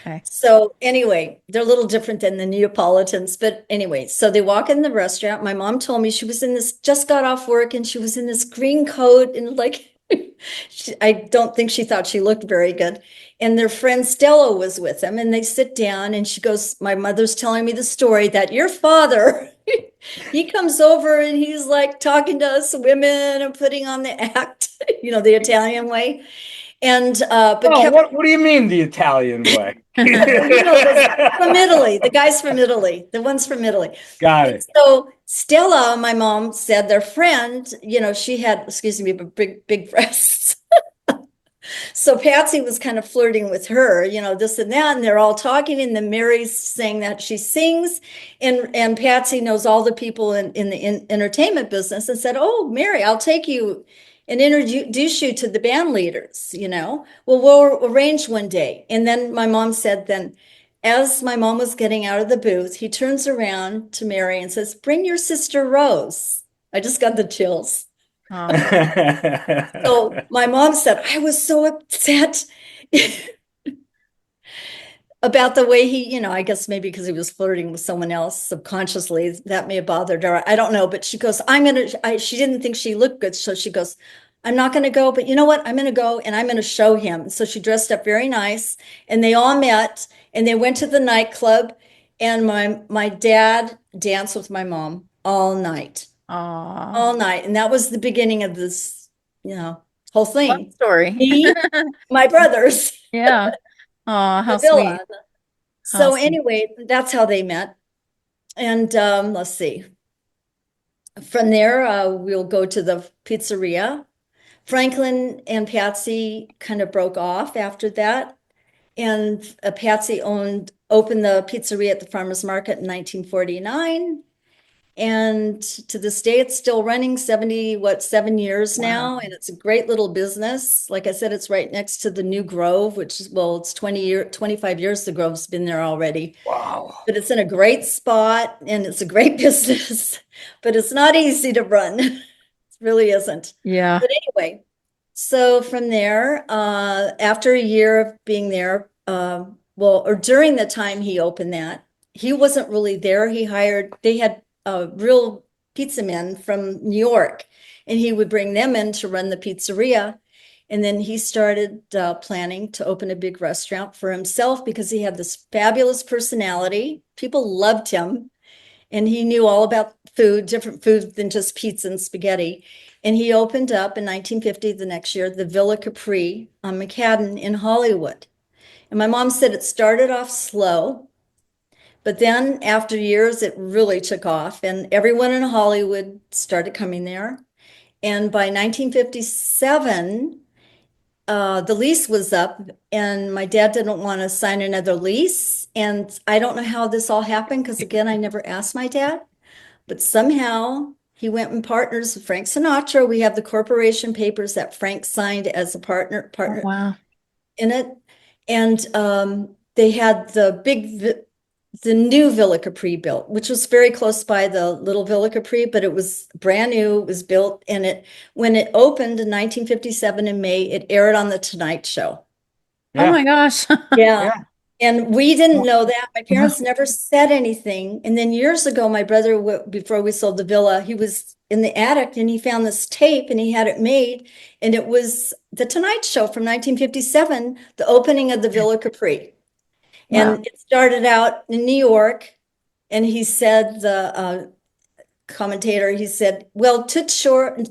[SPEAKER 1] Okay.
[SPEAKER 3] So anyway, they're a little different than the Neapolitans, but anyway, so they walk in the restaurant. My mom told me she was in this, just got off work and she was in this green coat and like, I don't think she thought she looked very good. And their friend Stella was with them and they sit down and she goes, my mother's telling me the story that your father, he comes over and he's like talking to us women and putting on the act, the Italian way. And, but
[SPEAKER 2] Oh,
[SPEAKER 3] kept
[SPEAKER 2] what do you mean the Italian way?
[SPEAKER 3] well, those from Italy, the guys from Italy, the ones from Italy.
[SPEAKER 2] Got
[SPEAKER 3] And
[SPEAKER 2] it.
[SPEAKER 3] so Stella, my mom said their friend, she had, excuse me, but big breasts. So Patsy was kind of flirting with her, this and that, and they're all talking, and then Mary's saying that she sings, and Patsy knows all the people in the entertainment business and said, "Oh, Mary, I'll take you and introduce you to the band leaders, Well, we'll arrange one day." And then my mom said, then as my mom was getting out of the booth, he turns around to Mary and says, "Bring your sister Rose." I just got the chills.
[SPEAKER 1] Oh,
[SPEAKER 3] So my mom said, I was so upset about the way he, I guess maybe because he was flirting with someone else subconsciously, that may have bothered her. I don't know. But she goes, she didn't think she looked good. So she goes, "I'm not going to go, but you know what? I'm going to go and I'm going to show him." So she dressed up very nice and they all met and they went to the nightclub. And my dad danced with my mom
[SPEAKER 1] oh,
[SPEAKER 3] all night. And that was the beginning of this, whole
[SPEAKER 1] love
[SPEAKER 3] thing.
[SPEAKER 1] story.
[SPEAKER 3] Me, my brothers,
[SPEAKER 1] Yeah. Oh, how
[SPEAKER 3] the villa.
[SPEAKER 1] sweet. How
[SPEAKER 3] So
[SPEAKER 1] sweet.
[SPEAKER 3] anyway, that's how they met. And let's see. From there, we'll go to the pizzeria. Franklin and Patsy kind of broke off after that. And Patsy opened the pizzeria at the farmer's market in 1949. And to this day, it's still running 7 years
[SPEAKER 1] Wow.
[SPEAKER 3] now. And it's a great little business. Like I said, it's right next to the new Grove, which is, well, it's 25 years the Grove's been there already.
[SPEAKER 2] Wow.
[SPEAKER 3] But it's in a great spot and it's a great business, but it's not easy to run. It really isn't.
[SPEAKER 1] Yeah.
[SPEAKER 3] But anyway, so from there, after a year of being there, or during the time he opened that, he wasn't really there. They had real pizza men from New York, and he would bring them in to run the pizzeria. And then he started planning to open a big restaurant for himself because he had this fabulous personality. People loved him, and he knew all about food, different food than just pizza and spaghetti. And he opened up in 1950, the next year, the Villa Capri on McCadden in Hollywood. And my mom said it started off slow, but then after years, it really took off, and everyone in Hollywood started coming there. And by 1957, the lease was up, and my dad didn't want to sign another lease. And I don't know how this all happened because, again, I never asked my dad, but somehow he went and partners with Frank Sinatra. We have the corporation papers that Frank signed as a
[SPEAKER 1] Oh,
[SPEAKER 3] partner
[SPEAKER 1] wow.
[SPEAKER 3] in it. And they had the new Villa Capri built, which was very close by the little Villa Capri, but it was brand new. It was built, and when it opened in 1957 in May, it aired on the Tonight Show.
[SPEAKER 1] Oh
[SPEAKER 2] Yeah.
[SPEAKER 1] my gosh.
[SPEAKER 3] Yeah.
[SPEAKER 2] Yeah.
[SPEAKER 3] And we didn't know that. My parents never said anything. And then years ago, my brother, before we sold the villa, he was in the attic and he found this tape and he had it made. And it was The Tonight Show from 1957, the opening of the Villa Capri.
[SPEAKER 1] Wow.
[SPEAKER 3] And it started out in New York. And he said, the commentator, he said, well,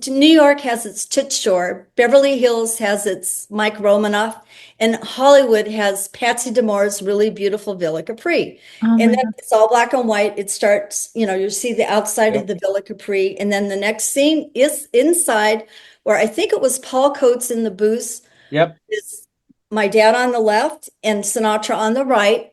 [SPEAKER 3] New York has its Toots Shor, Beverly Hills has its Mike Romanoff, and Hollywood has Patsy D'Amore's really beautiful Villa Capri.
[SPEAKER 1] Oh
[SPEAKER 3] And
[SPEAKER 1] my
[SPEAKER 3] then
[SPEAKER 1] God.
[SPEAKER 3] it's all black and white. It starts, you see the outside of
[SPEAKER 2] Yep.
[SPEAKER 3] the Villa Capri. And then the next scene is inside, where I think it was Paul Coates in the booth,
[SPEAKER 2] Yep.
[SPEAKER 3] is my dad on the left and Sinatra on the right.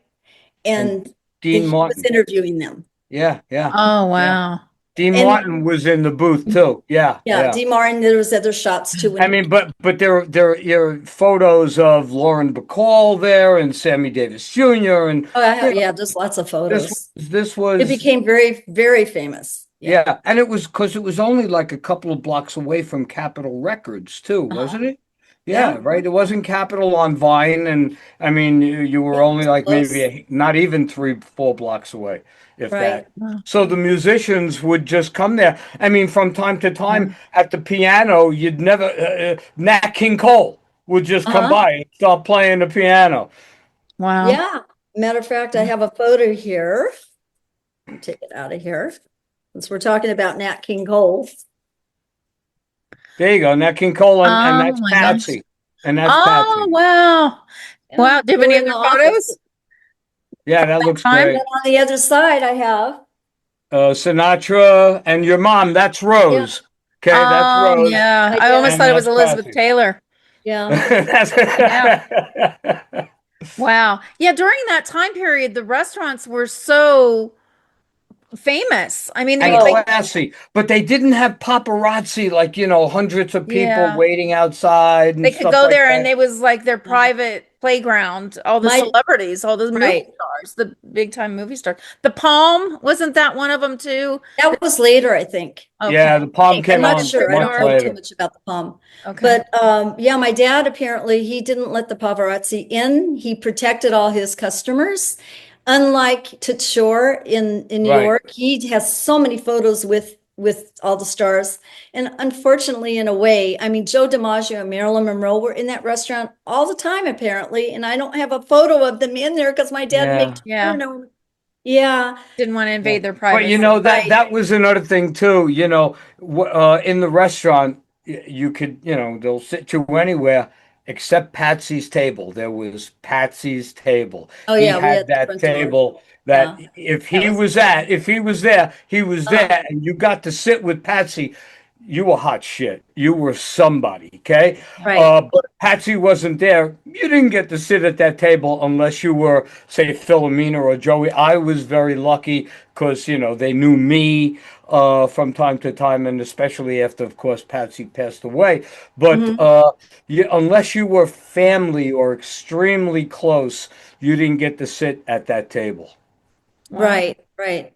[SPEAKER 2] And
[SPEAKER 3] And
[SPEAKER 2] Dean
[SPEAKER 3] he was
[SPEAKER 2] Martin.
[SPEAKER 3] interviewing them.
[SPEAKER 2] Yeah, yeah,
[SPEAKER 1] Oh,
[SPEAKER 2] yeah.
[SPEAKER 1] wow.
[SPEAKER 2] Dean
[SPEAKER 3] And
[SPEAKER 2] Martin was in the booth too. Yeah,
[SPEAKER 3] yeah,
[SPEAKER 2] yeah.
[SPEAKER 3] Dee Martin, there was other shots too.
[SPEAKER 2] I mean, but there are photos of Lauren Bacall there and Sammy Davis Jr. and
[SPEAKER 3] Oh,
[SPEAKER 2] you know,
[SPEAKER 3] yeah, just lots of photos.
[SPEAKER 2] this
[SPEAKER 3] It
[SPEAKER 2] was
[SPEAKER 3] became very, very famous. Yeah.
[SPEAKER 2] yeah, and it was because it was only like a couple of blocks away from Capitol Records too, wasn't it? Yeah,
[SPEAKER 3] Yeah.
[SPEAKER 2] right. It wasn't Capitol on Vine, and I mean, you were
[SPEAKER 3] Yeah,
[SPEAKER 2] only
[SPEAKER 3] it's
[SPEAKER 2] like
[SPEAKER 3] close.
[SPEAKER 2] maybe not even 3, 4 blocks away, if
[SPEAKER 3] Right.
[SPEAKER 2] that.
[SPEAKER 1] Wow.
[SPEAKER 2] So the musicians would just come there. I mean, from time to time at the piano, you'd never Nat King Cole would just come
[SPEAKER 3] Uh-huh.
[SPEAKER 2] by and start playing the piano.
[SPEAKER 1] Wow.
[SPEAKER 3] Yeah. Matter of fact, I have a photo here. Take it out of here. Since we're talking about Nat King Cole.
[SPEAKER 2] There you go, Nat King Cole, and
[SPEAKER 1] Oh
[SPEAKER 2] that's
[SPEAKER 1] my gosh.
[SPEAKER 2] Patsy, and that's
[SPEAKER 1] Oh,
[SPEAKER 2] Patsy.
[SPEAKER 1] wow.
[SPEAKER 3] Yeah,
[SPEAKER 1] Wow. Do you have
[SPEAKER 3] we were
[SPEAKER 1] any
[SPEAKER 3] in the
[SPEAKER 1] other
[SPEAKER 3] office.
[SPEAKER 1] photos
[SPEAKER 2] Yeah,
[SPEAKER 1] from
[SPEAKER 2] that
[SPEAKER 1] that
[SPEAKER 2] looks
[SPEAKER 1] time?
[SPEAKER 2] great.
[SPEAKER 3] And on the other side, I have.
[SPEAKER 2] Sinatra and your mom, that's
[SPEAKER 3] Yeah.
[SPEAKER 2] Rose. Okay, that's
[SPEAKER 1] Oh,
[SPEAKER 2] Rose.
[SPEAKER 1] yeah.
[SPEAKER 3] My
[SPEAKER 1] I
[SPEAKER 3] dad.
[SPEAKER 1] almost
[SPEAKER 2] And
[SPEAKER 1] thought it was
[SPEAKER 2] that's
[SPEAKER 1] Elizabeth
[SPEAKER 2] Patsy.
[SPEAKER 1] Taylor.
[SPEAKER 3] Yeah.
[SPEAKER 1] Yeah.
[SPEAKER 2] That's
[SPEAKER 1] Wow. Yeah. During that time period, the restaurants were so famous. I mean,
[SPEAKER 2] and
[SPEAKER 3] Oh,
[SPEAKER 1] like,
[SPEAKER 2] classy. But they didn't have paparazzi, like, hundreds of people
[SPEAKER 1] yeah.
[SPEAKER 2] waiting outside and
[SPEAKER 1] They could
[SPEAKER 2] stuff
[SPEAKER 1] go
[SPEAKER 2] like
[SPEAKER 1] there and
[SPEAKER 2] that.
[SPEAKER 1] it was like their private playground. All the
[SPEAKER 3] my
[SPEAKER 1] celebrities, all the movie
[SPEAKER 3] right.
[SPEAKER 1] stars, the big time movie stars. The Palm, wasn't that one of them too?
[SPEAKER 3] That was later, I think.
[SPEAKER 1] Okay.
[SPEAKER 2] Yeah, the palm
[SPEAKER 3] I'm
[SPEAKER 2] came
[SPEAKER 3] not
[SPEAKER 2] on
[SPEAKER 3] sure. I
[SPEAKER 2] much
[SPEAKER 3] don't know too
[SPEAKER 2] later.
[SPEAKER 3] much about the palm.
[SPEAKER 1] Okay.
[SPEAKER 3] But yeah, my dad apparently he didn't let the paparazzi in. He protected all his customers. Unlike Toots Shor in New
[SPEAKER 2] Right.
[SPEAKER 3] York, he has so many photos with all the stars. And unfortunately, in a way, I mean, Joe DiMaggio and Marilyn Monroe were in that restaurant all the time, apparently. And I don't have a photo of them in there because my dad
[SPEAKER 2] Yeah.
[SPEAKER 3] made
[SPEAKER 1] Yeah.
[SPEAKER 3] yeah,
[SPEAKER 1] Didn't want to
[SPEAKER 2] Yeah.
[SPEAKER 1] invade their
[SPEAKER 2] But
[SPEAKER 1] privacy.
[SPEAKER 2] that
[SPEAKER 3] right.
[SPEAKER 2] that was another thing too. In the restaurant, you could, they'll sit you anywhere except Patsy's table. There was Patsy's table.
[SPEAKER 3] Oh
[SPEAKER 2] He
[SPEAKER 3] yeah, we
[SPEAKER 2] had
[SPEAKER 3] had the
[SPEAKER 2] that
[SPEAKER 3] front door.
[SPEAKER 2] table that
[SPEAKER 3] Yeah,
[SPEAKER 2] if
[SPEAKER 3] that
[SPEAKER 2] he
[SPEAKER 3] was
[SPEAKER 2] was if he was there, he was
[SPEAKER 3] uh,
[SPEAKER 2] there, and you got to sit with Patsy. You were hot shit. You were somebody, okay?
[SPEAKER 3] right.
[SPEAKER 2] But Patsy wasn't there. You didn't get to sit at that table unless you were, say, Filomena or Joey. I was very lucky because, they knew me from time to time, and especially after, of course, Patsy passed away. But
[SPEAKER 3] Mhm.
[SPEAKER 2] unless you were family or extremely close, you didn't get to sit at that table.
[SPEAKER 1] Wow.
[SPEAKER 3] Right, right.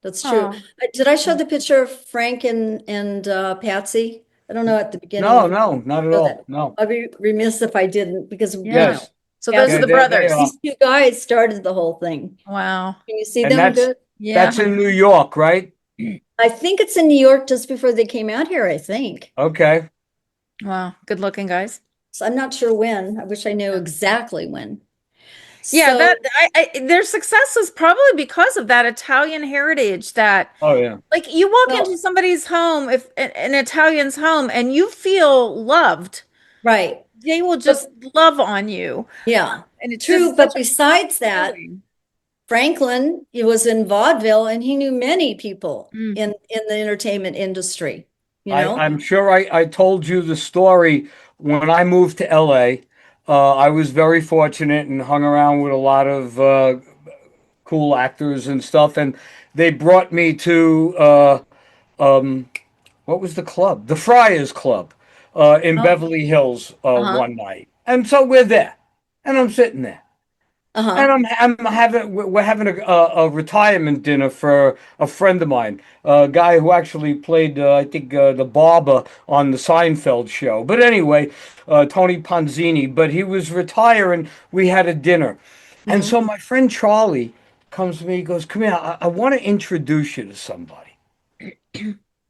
[SPEAKER 3] That's true.
[SPEAKER 1] Oh.
[SPEAKER 3] Did I show the picture of Frank and Patsy? I don't know at the beginning
[SPEAKER 2] No,
[SPEAKER 3] if
[SPEAKER 2] no, not at
[SPEAKER 3] show
[SPEAKER 2] all.
[SPEAKER 3] that.
[SPEAKER 2] No.
[SPEAKER 3] I'd be remiss if I didn't because
[SPEAKER 1] Yeah.
[SPEAKER 2] Yes.
[SPEAKER 1] So those are
[SPEAKER 3] Patsy,
[SPEAKER 1] the
[SPEAKER 2] They
[SPEAKER 1] brothers.
[SPEAKER 2] are.
[SPEAKER 3] these two guys started the whole thing.
[SPEAKER 1] Wow.
[SPEAKER 3] Can you see
[SPEAKER 2] And
[SPEAKER 3] them good?
[SPEAKER 2] that's
[SPEAKER 1] Yeah.
[SPEAKER 2] in New York, right?
[SPEAKER 3] I think it's in New York just before they came out here, I think.
[SPEAKER 2] Okay.
[SPEAKER 1] Wow. Good looking guys.
[SPEAKER 3] So I'm not sure when. I wish I knew exactly when.
[SPEAKER 1] Yeah,
[SPEAKER 3] So,
[SPEAKER 1] that their success is probably because of that Italian heritage that
[SPEAKER 2] Oh yeah.
[SPEAKER 1] like you walk
[SPEAKER 3] well,
[SPEAKER 1] into somebody's home, if an Italian's home, and you feel loved,
[SPEAKER 3] right.
[SPEAKER 1] they will
[SPEAKER 3] But
[SPEAKER 1] just love on you.
[SPEAKER 3] yeah,
[SPEAKER 1] And it's
[SPEAKER 3] true.
[SPEAKER 1] just
[SPEAKER 3] But
[SPEAKER 1] such a
[SPEAKER 3] besides that,
[SPEAKER 1] feeling.
[SPEAKER 3] Franklin, he was in vaudeville and he knew many people
[SPEAKER 1] Mm.
[SPEAKER 3] in the entertainment industry, you
[SPEAKER 2] I,
[SPEAKER 3] know?
[SPEAKER 2] I'm sure I told you the story when I moved to LA. I was very fortunate and hung around with a lot of cool actors and stuff, and they brought me to um, what was the club? The Friars Club in
[SPEAKER 3] Oh,
[SPEAKER 2] Beverly Hills
[SPEAKER 3] uh-huh,
[SPEAKER 2] one night, and so we're there, and I'm sitting there. And
[SPEAKER 3] uh-huh,
[SPEAKER 2] we're having a retirement dinner for a friend of mine, a guy who actually played, I think, the barber on the Seinfeld show. But anyway, Tony Ponzini. But he was retiring. We had a dinner, And so my friend Charlie comes to me, he goes, "Come here, I want to introduce you to somebody."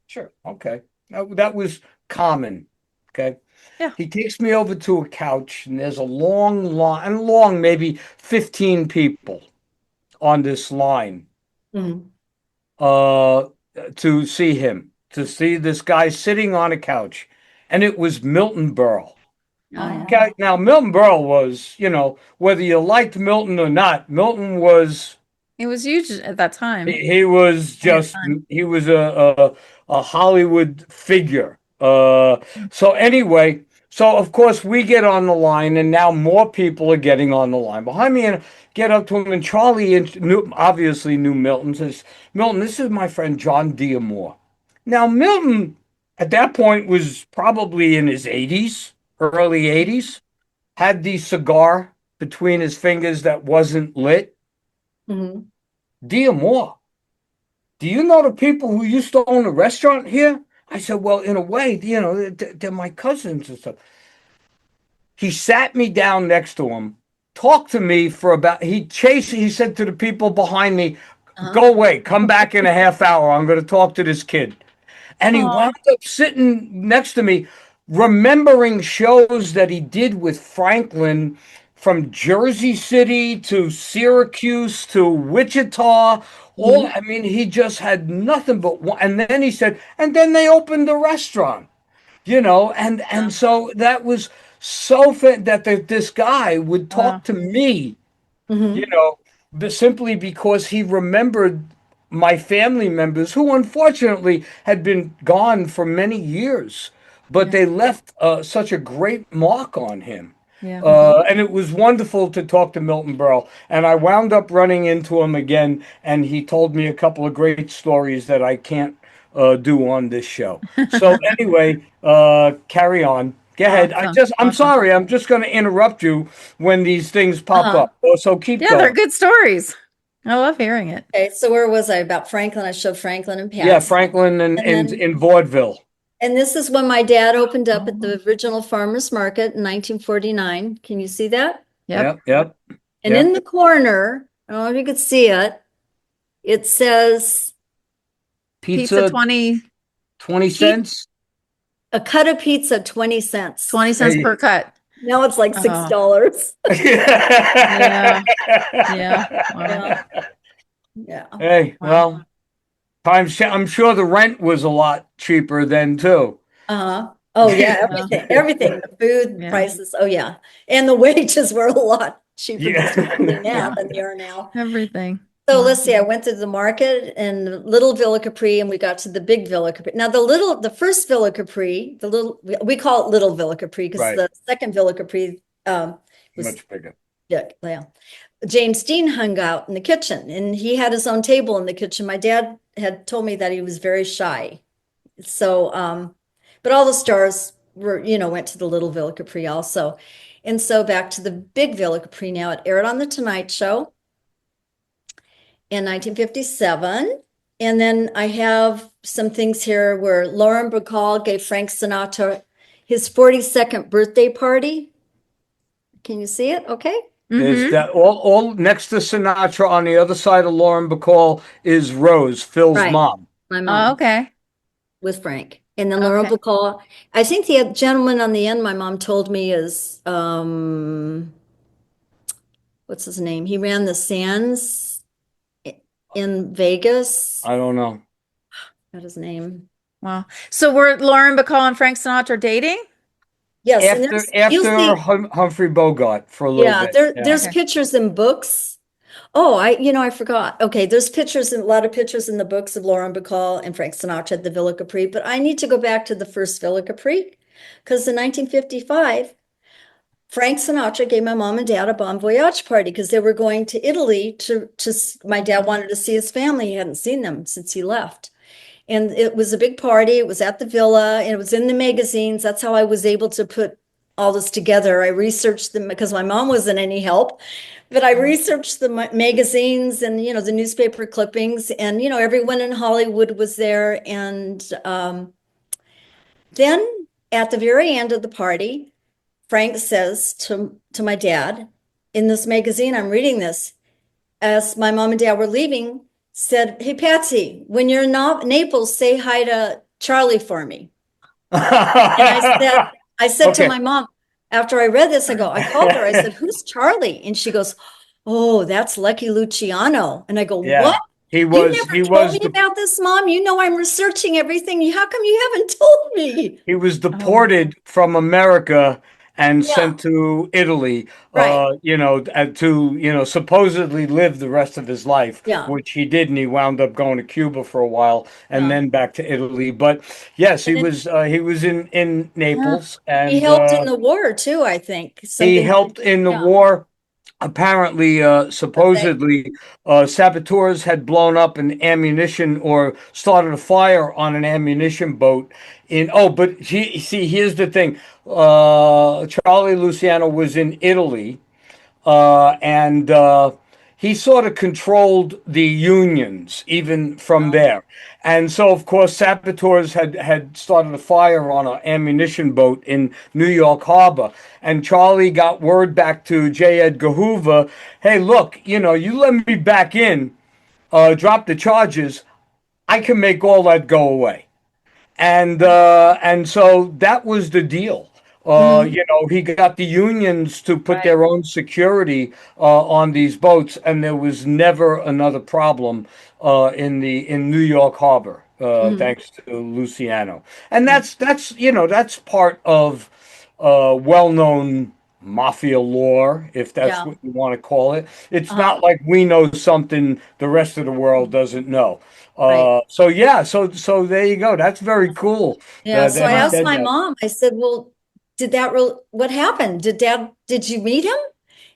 [SPEAKER 2] Sure, okay. That was common. Okay.
[SPEAKER 1] Yeah.
[SPEAKER 2] He takes me over to a couch, and there's a long line, and long, maybe 15 people on this line
[SPEAKER 3] Mhm.
[SPEAKER 2] uh, to see him, to see this guy sitting on a couch. And it was Milton Berle.
[SPEAKER 3] Oh, yeah.
[SPEAKER 2] Okay. Now, Milton Berle was, whether you liked Milton or not, Milton was
[SPEAKER 1] It was huge at that time.
[SPEAKER 2] he was
[SPEAKER 1] At his
[SPEAKER 2] just
[SPEAKER 1] time.
[SPEAKER 2] he was a Hollywood figure. So anyway, so of course we get on the line, and now more people are getting on the line behind me, and get up to him, and Charlie obviously knew Milton. Says, "Milton, this is my friend Jon D'Amore." Now Milton at that point was probably in his 80s, early 80s, had the cigar between his fingers that wasn't lit.
[SPEAKER 3] Mhm.
[SPEAKER 2] D'Amore, do you know the people who used to own a restaurant here? I said, well, in a way, they're my cousins and stuff. He sat me down next to him, talked to me for he said to the people behind me,
[SPEAKER 3] Uh-huh.
[SPEAKER 2] go away, come back in a half hour. I'm going to talk to this kid. And he
[SPEAKER 1] Aw.
[SPEAKER 2] wound up sitting next to me, remembering shows that he did with Franklin from Jersey City to Syracuse to Wichita.
[SPEAKER 3] Mhm.
[SPEAKER 2] I mean, he just had nothing but one. And then he said, and then they opened a restaurant, and
[SPEAKER 1] Yeah.
[SPEAKER 2] so that was that this guy would talk
[SPEAKER 1] Wow.
[SPEAKER 2] to me, you
[SPEAKER 3] Mhm.
[SPEAKER 2] know, simply because he remembered my family members who unfortunately had been gone for many years, but
[SPEAKER 1] Yeah.
[SPEAKER 2] they left such a great mark on him.
[SPEAKER 1] Yeah.
[SPEAKER 2] And it was wonderful to talk to Milton Berle. And I wound up running into him again, and he told me a couple of great stories that I can't do on this show. So anyway, carry on. Go ahead.
[SPEAKER 1] Awesome.
[SPEAKER 2] I'm
[SPEAKER 1] Awesome.
[SPEAKER 2] sorry. I'm just going to interrupt you when these things pop
[SPEAKER 3] Uh-huh.
[SPEAKER 2] up. So keep
[SPEAKER 1] Yeah, they're
[SPEAKER 2] going.
[SPEAKER 1] good stories. I love hearing it.
[SPEAKER 3] Okay, so where was I? About Franklin. I showed Franklin and
[SPEAKER 2] Yeah,
[SPEAKER 3] Pat's.
[SPEAKER 2] Franklin and
[SPEAKER 3] And then,
[SPEAKER 2] in vaudeville.
[SPEAKER 3] and this is when my dad opened up at the original farmers market in 1949. Can you see that?
[SPEAKER 1] Yep.
[SPEAKER 2] Yep, yep,
[SPEAKER 3] And
[SPEAKER 2] yep.
[SPEAKER 3] in the corner, I don't know if you could see it, it says
[SPEAKER 1] Pizza
[SPEAKER 2] Pizza, 20
[SPEAKER 3] pe-
[SPEAKER 2] cents.
[SPEAKER 3] a cut of pizza, 20 cents.
[SPEAKER 1] 20 cents per cut.
[SPEAKER 3] Now it's like
[SPEAKER 1] Oh,
[SPEAKER 3] $6.
[SPEAKER 1] yeah. Yeah. Wow.
[SPEAKER 3] Yeah, yeah.
[SPEAKER 2] Hey,
[SPEAKER 1] Wow.
[SPEAKER 2] well, I'm sure the rent was a lot cheaper then too.
[SPEAKER 3] Uh-huh. Oh yeah,
[SPEAKER 1] Yeah.
[SPEAKER 3] everything, the food
[SPEAKER 1] Yeah.
[SPEAKER 3] prices. Oh yeah. And the wages were a lot cheaper just recently now
[SPEAKER 1] Yeah.
[SPEAKER 3] than they are now.
[SPEAKER 1] Everything.
[SPEAKER 3] So
[SPEAKER 1] Wow.
[SPEAKER 3] let's see, I went to the market in Little Villa Capri and we got to the big Villa Capri. Now the first Villa Capri, we call it Little Villa Capri because
[SPEAKER 2] Right.
[SPEAKER 3] the second Villa Capri was
[SPEAKER 2] Much bigger.
[SPEAKER 3] yeah. James Dean hung out in the kitchen and he had his own table in the kitchen. My dad had told me that he was very shy. So, but all the stars went to the Little Villa Capri also. And so back to the big Villa Capri now. It aired on The Tonight Show in 1957. And then I have some things here where Lauren Bacall gave Frank Sinatra his 42nd birthday party. Can you see it? Okay.
[SPEAKER 2] There's
[SPEAKER 1] Mm-hmm.
[SPEAKER 2] that all next to Sinatra on the other side of Lauren Bacall is Rose, Phil's
[SPEAKER 3] Right.
[SPEAKER 2] mom.
[SPEAKER 3] My
[SPEAKER 1] Oh,
[SPEAKER 3] mom
[SPEAKER 1] okay.
[SPEAKER 3] with Frank. And then Lauren
[SPEAKER 1] Okay.
[SPEAKER 3] Bacall. I think the gentleman on the end, my mom told me is what's his name? He ran the Sands in Vegas.
[SPEAKER 2] I don't know.
[SPEAKER 3] What his name?
[SPEAKER 1] Wow. So were Lauren Bacall and Frank Sinatra dating?
[SPEAKER 3] Yes, and you'll
[SPEAKER 2] After
[SPEAKER 3] see,
[SPEAKER 2] Humphrey Bogart for a little
[SPEAKER 3] yeah,
[SPEAKER 2] bit. Yeah.
[SPEAKER 3] there's
[SPEAKER 1] Okay.
[SPEAKER 3] pictures in books. Oh, I forgot. Okay, there's a lot of pictures in the books of Lauren Bacall and Frank Sinatra at the Villa Capri, but I need to go back to the first Villa Capri because in 1955, Frank Sinatra gave my mom and dad a bon voyage party because they were going to Italy my dad wanted to see his family. He hadn't seen them since he left. And it was a big party. It was at the villa and it was in the magazines. That's how I was able to put all this together. I researched them because my mom wasn't any help, but I researched the magazines and, the newspaper clippings and, everyone in Hollywood was there. And then at the very end of the party, Frank says to my dad, in this magazine, I'm reading this, as my mom and dad were leaving, said, "Hey, Patsy, when you're in Naples, say hi to Charlie for me." And I said to
[SPEAKER 2] Okay.
[SPEAKER 3] my mom, after I read this, I called her, I said, "Who's Charlie?" And she goes, "Oh, that's Lucky Luciano." And I go, "What?
[SPEAKER 2] Yeah. He
[SPEAKER 3] You
[SPEAKER 2] was
[SPEAKER 3] never
[SPEAKER 2] he
[SPEAKER 3] told
[SPEAKER 2] was
[SPEAKER 3] me
[SPEAKER 2] the
[SPEAKER 3] about this, Mom. You know I'm researching everything. How come you haven't told me?"
[SPEAKER 2] he was
[SPEAKER 1] Oh,
[SPEAKER 2] deported from America and
[SPEAKER 3] Yeah,
[SPEAKER 2] sent to Italy,
[SPEAKER 3] right.
[SPEAKER 2] to, supposedly live the rest of his life,
[SPEAKER 3] Yeah,
[SPEAKER 2] which he did, and he wound up going to Cuba for a while and
[SPEAKER 3] yeah.
[SPEAKER 2] then back to Italy. But yes,
[SPEAKER 3] And
[SPEAKER 2] he was in
[SPEAKER 1] yeah.
[SPEAKER 2] Naples,
[SPEAKER 3] he
[SPEAKER 2] and
[SPEAKER 3] helped in the war too, I think.
[SPEAKER 2] he
[SPEAKER 3] Something,
[SPEAKER 2] helped in the
[SPEAKER 3] yeah,
[SPEAKER 2] war. Apparently,
[SPEAKER 3] but they,
[SPEAKER 2] supposedly, saboteurs had blown up an ammunition or started a fire on an ammunition boat but see, here's the thing. Charlie Luciano was in Italy, and he sort of controlled the unions even from
[SPEAKER 3] oh,
[SPEAKER 2] there. And so, of course, saboteurs had started a fire on an ammunition boat in New York Harbor. And Charlie got word back to J. Edgar Hoover, hey, look, you let me back in, drop the charges, I can make all that go away. And so that was the deal.
[SPEAKER 3] mhm,
[SPEAKER 2] He got the unions to put
[SPEAKER 3] right.
[SPEAKER 2] their own security on these boats, and there was never another problem in New York Harbor,
[SPEAKER 3] Mhm,
[SPEAKER 2] thanks to Luciano. And
[SPEAKER 3] mhm.
[SPEAKER 2] that's part of well-known mafia lore, if that's
[SPEAKER 3] Yeah,
[SPEAKER 2] what you want to call it. It's
[SPEAKER 3] uh-huh,
[SPEAKER 2] not like we know something the rest of the world doesn't know.
[SPEAKER 3] right.
[SPEAKER 2] So yeah, so there you go. That's very cool
[SPEAKER 3] Yeah, so
[SPEAKER 2] that
[SPEAKER 3] I
[SPEAKER 2] he
[SPEAKER 1] Wow.
[SPEAKER 3] asked
[SPEAKER 2] said
[SPEAKER 3] my
[SPEAKER 2] that.
[SPEAKER 3] mom, I said, "Well, what happened? Did you meet him?"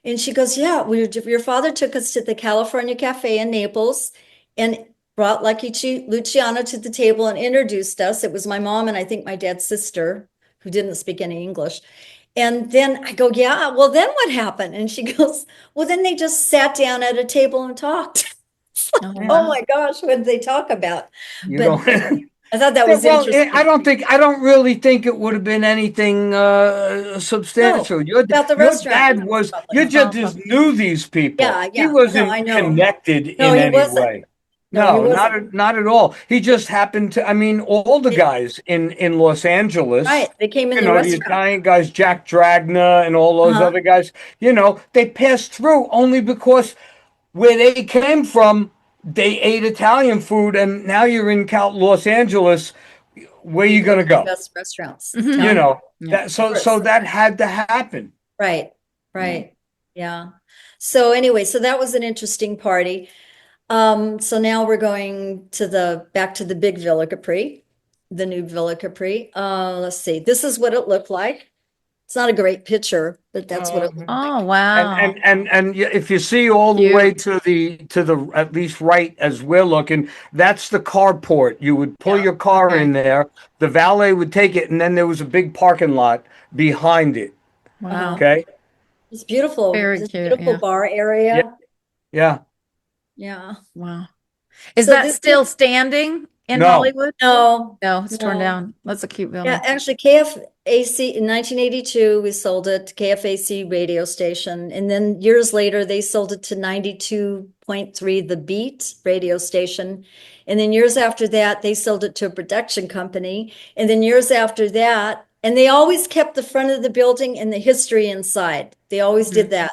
[SPEAKER 3] And she goes, "Yeah, your father took us to the California Cafe in Naples and brought Luciano to the table and introduced us. It was my mom and I think my dad's sister who didn't speak any English. And then I go, "Yeah, well, then what happened?" And she goes, "Well, then they just sat down at a table and talked." It's like,
[SPEAKER 1] Oh,
[SPEAKER 3] oh
[SPEAKER 1] wow.
[SPEAKER 3] my gosh, what did they talk about?
[SPEAKER 2] You
[SPEAKER 3] But
[SPEAKER 2] don't.
[SPEAKER 3] I thought that
[SPEAKER 2] Yeah,
[SPEAKER 3] was
[SPEAKER 2] well, I
[SPEAKER 3] interesting.
[SPEAKER 2] don't really think it would have been anything
[SPEAKER 3] No,
[SPEAKER 2] substantial.
[SPEAKER 3] about the
[SPEAKER 2] Your
[SPEAKER 3] restaurant,
[SPEAKER 2] dad was
[SPEAKER 3] probably.
[SPEAKER 2] you
[SPEAKER 1] Oh,
[SPEAKER 2] just knew these people.
[SPEAKER 3] Yeah,
[SPEAKER 2] He
[SPEAKER 3] yeah. No, I
[SPEAKER 2] wasn't
[SPEAKER 3] know.
[SPEAKER 2] connected
[SPEAKER 3] No,
[SPEAKER 2] in
[SPEAKER 3] he
[SPEAKER 2] any
[SPEAKER 3] wasn't.
[SPEAKER 2] way.
[SPEAKER 3] No, he
[SPEAKER 2] No, not
[SPEAKER 3] wasn't.
[SPEAKER 2] not at all. He just happened to. I mean, all the
[SPEAKER 3] It-
[SPEAKER 2] guys in Los Angeles,
[SPEAKER 3] right. They came in the
[SPEAKER 2] the
[SPEAKER 3] restaurant.
[SPEAKER 2] Italian guys, Jack Dragna and all those
[SPEAKER 3] Uh-huh.
[SPEAKER 2] other guys, they passed through only because where they came from, they ate Italian food, and now you're in Los Angeles. Where
[SPEAKER 3] You
[SPEAKER 2] you
[SPEAKER 3] go
[SPEAKER 2] gonna
[SPEAKER 3] to the
[SPEAKER 2] go?
[SPEAKER 3] best restaurants,
[SPEAKER 1] Mhm.
[SPEAKER 2] You
[SPEAKER 3] Italian,
[SPEAKER 2] know
[SPEAKER 1] Yeah.
[SPEAKER 2] that
[SPEAKER 3] of
[SPEAKER 2] so
[SPEAKER 3] course.
[SPEAKER 2] that had to happen.
[SPEAKER 3] Right.
[SPEAKER 2] Yeah.
[SPEAKER 3] Right. Yeah. So anyway, so that was an interesting party. So now we're going to back to the big Villa Capri, the new Villa Capri. Let's see. This is what it looked like. It's not a great picture, but that's what it looked
[SPEAKER 2] Um,
[SPEAKER 1] Oh,
[SPEAKER 3] like.
[SPEAKER 1] wow.
[SPEAKER 2] if you see all the way
[SPEAKER 1] Cute.
[SPEAKER 2] to the at least right as we're looking, that's the carport. You would pull
[SPEAKER 3] Yeah.
[SPEAKER 2] your car
[SPEAKER 1] Okay.
[SPEAKER 2] in there, the valet would take it, and then there was a big parking lot behind it.
[SPEAKER 3] Uh-huh.
[SPEAKER 1] Wow.
[SPEAKER 2] Okay.
[SPEAKER 3] It's beautiful.
[SPEAKER 1] Very
[SPEAKER 3] This
[SPEAKER 1] cute.
[SPEAKER 3] beautiful
[SPEAKER 1] Yeah.
[SPEAKER 3] bar
[SPEAKER 2] Yeah.
[SPEAKER 3] area.
[SPEAKER 2] Yeah.
[SPEAKER 3] Yeah.
[SPEAKER 1] Wow. Is
[SPEAKER 3] So
[SPEAKER 1] that
[SPEAKER 3] this
[SPEAKER 1] still
[SPEAKER 3] is
[SPEAKER 1] standing in
[SPEAKER 2] No.
[SPEAKER 1] Hollywood?
[SPEAKER 3] no,
[SPEAKER 1] No, it's torn
[SPEAKER 3] no.
[SPEAKER 1] down. That's a cute
[SPEAKER 3] Yeah,
[SPEAKER 1] building.
[SPEAKER 3] actually, KFAC in 1982, we sold it to KFAC radio station. And then years later, they sold it to 92.3 The Beat radio station. And then years after that, they sold it to a production company. And then years after that, and they always kept the front of the building and the history inside. They always
[SPEAKER 1] Mhm.
[SPEAKER 3] did that.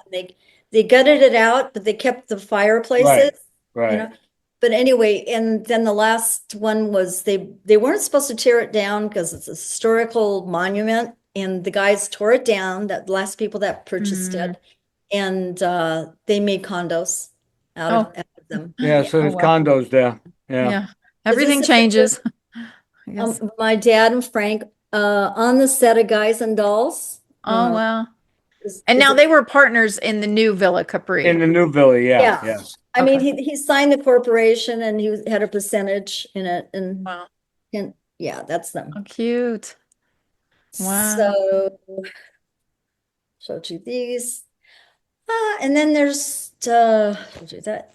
[SPEAKER 3] They gutted it out, but they kept the fireplaces,
[SPEAKER 2] Right.
[SPEAKER 3] you
[SPEAKER 2] Right.
[SPEAKER 3] know. But anyway, and then the last one was they weren't supposed to tear it down because it's a historical monument, and the guys tore it down, that last people that purchased
[SPEAKER 1] Mm.
[SPEAKER 3] it, and they made condos
[SPEAKER 1] Oh,
[SPEAKER 3] out of them.
[SPEAKER 2] Yeah.
[SPEAKER 3] Yeah.
[SPEAKER 2] So
[SPEAKER 1] oh
[SPEAKER 2] there's
[SPEAKER 1] well.
[SPEAKER 2] condos there. Yeah.
[SPEAKER 1] Yeah.
[SPEAKER 3] Is this
[SPEAKER 1] Everything
[SPEAKER 3] a picture
[SPEAKER 1] changes, I guess.
[SPEAKER 3] of my dad and Frank on the set of Guys and Dolls? I don't
[SPEAKER 1] Oh,
[SPEAKER 3] know.
[SPEAKER 1] wow.
[SPEAKER 3] Is,
[SPEAKER 1] And
[SPEAKER 3] is
[SPEAKER 1] now
[SPEAKER 3] it?
[SPEAKER 1] they were partners in the new Villa
[SPEAKER 2] In
[SPEAKER 1] Capri.
[SPEAKER 2] the new Villa. Yeah.
[SPEAKER 3] Yeah.
[SPEAKER 2] Yes.
[SPEAKER 3] I mean,
[SPEAKER 1] Okay.
[SPEAKER 3] he signed the corporation and he had a percentage in it,
[SPEAKER 1] Wow.
[SPEAKER 3] and yeah, that's them.
[SPEAKER 1] Oh, cute. Wow.
[SPEAKER 3] So showed you these. And then there's showed you that.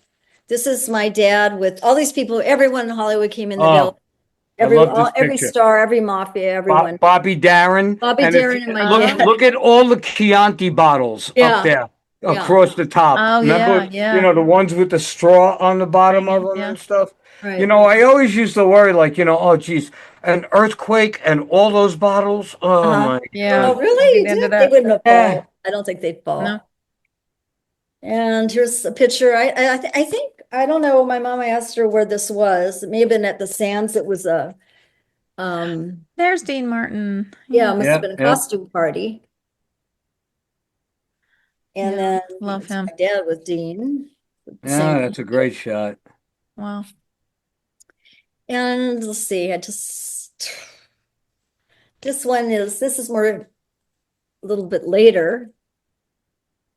[SPEAKER 3] This is my dad with all these people. Everyone in Hollywood came in the
[SPEAKER 2] Oh,
[SPEAKER 3] building.
[SPEAKER 2] I love this
[SPEAKER 3] Every
[SPEAKER 2] picture.
[SPEAKER 3] star, every mafia, everyone.
[SPEAKER 2] Bobby Darin,
[SPEAKER 3] Bobby
[SPEAKER 2] and if you
[SPEAKER 3] Darin and my
[SPEAKER 2] look
[SPEAKER 3] dad.
[SPEAKER 1] Oh,
[SPEAKER 2] look at all the Chianti bottles up
[SPEAKER 3] Yeah,
[SPEAKER 2] there.
[SPEAKER 3] Yeah,
[SPEAKER 2] across the top.
[SPEAKER 1] Oh
[SPEAKER 2] Remember,
[SPEAKER 1] yeah, yeah.
[SPEAKER 2] the ones with the straw on the bottom of them
[SPEAKER 1] Yeah.
[SPEAKER 2] and stuff.
[SPEAKER 3] right.
[SPEAKER 2] I always used to worry, like, oh, geez, an earthquake and all those bottles. Oh
[SPEAKER 3] Uh-huh.
[SPEAKER 2] my
[SPEAKER 1] Yeah.
[SPEAKER 3] Oh,
[SPEAKER 2] God.
[SPEAKER 1] I'll
[SPEAKER 3] really?
[SPEAKER 1] get
[SPEAKER 3] You
[SPEAKER 1] into
[SPEAKER 3] did? They
[SPEAKER 1] that.
[SPEAKER 3] wouldn't have
[SPEAKER 2] Eh.
[SPEAKER 3] fall. I don't think they'd
[SPEAKER 1] No.
[SPEAKER 3] fall. And here's a picture. I think I don't know. My mom, I asked her where this was. It may have been at the Sands. It was a
[SPEAKER 1] There's Dean Martin.
[SPEAKER 3] yeah,
[SPEAKER 1] Yeah.
[SPEAKER 3] it must have
[SPEAKER 2] Yeah,
[SPEAKER 3] been a
[SPEAKER 2] yeah,
[SPEAKER 3] costume party. And
[SPEAKER 1] Yeah.
[SPEAKER 3] then
[SPEAKER 1] Love
[SPEAKER 3] it's my
[SPEAKER 1] him.
[SPEAKER 3] dad with Dean, the
[SPEAKER 2] yeah.
[SPEAKER 3] same.
[SPEAKER 2] That's a great shot.
[SPEAKER 1] Wow.
[SPEAKER 3] And let's see, I just this is more a little bit later.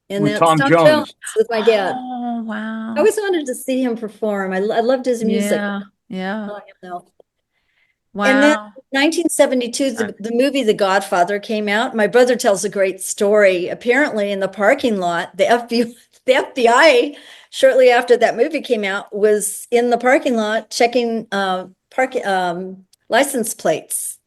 [SPEAKER 3] And
[SPEAKER 2] With
[SPEAKER 3] that's
[SPEAKER 2] Tom
[SPEAKER 3] Tom Jones
[SPEAKER 2] Jones.
[SPEAKER 3] with my dad.
[SPEAKER 1] Oh,
[SPEAKER 3] I
[SPEAKER 1] wow.
[SPEAKER 3] always wanted to see him perform. I loved his music.
[SPEAKER 1] Yeah. Yeah.
[SPEAKER 3] Oh, him now. And then
[SPEAKER 1] Wow.
[SPEAKER 3] 1972, the movie The Godfather came out. My brother tells a great story. Apparently, in the parking lot, the FBI, shortly after that movie came out, was in the parking lot checking license plates.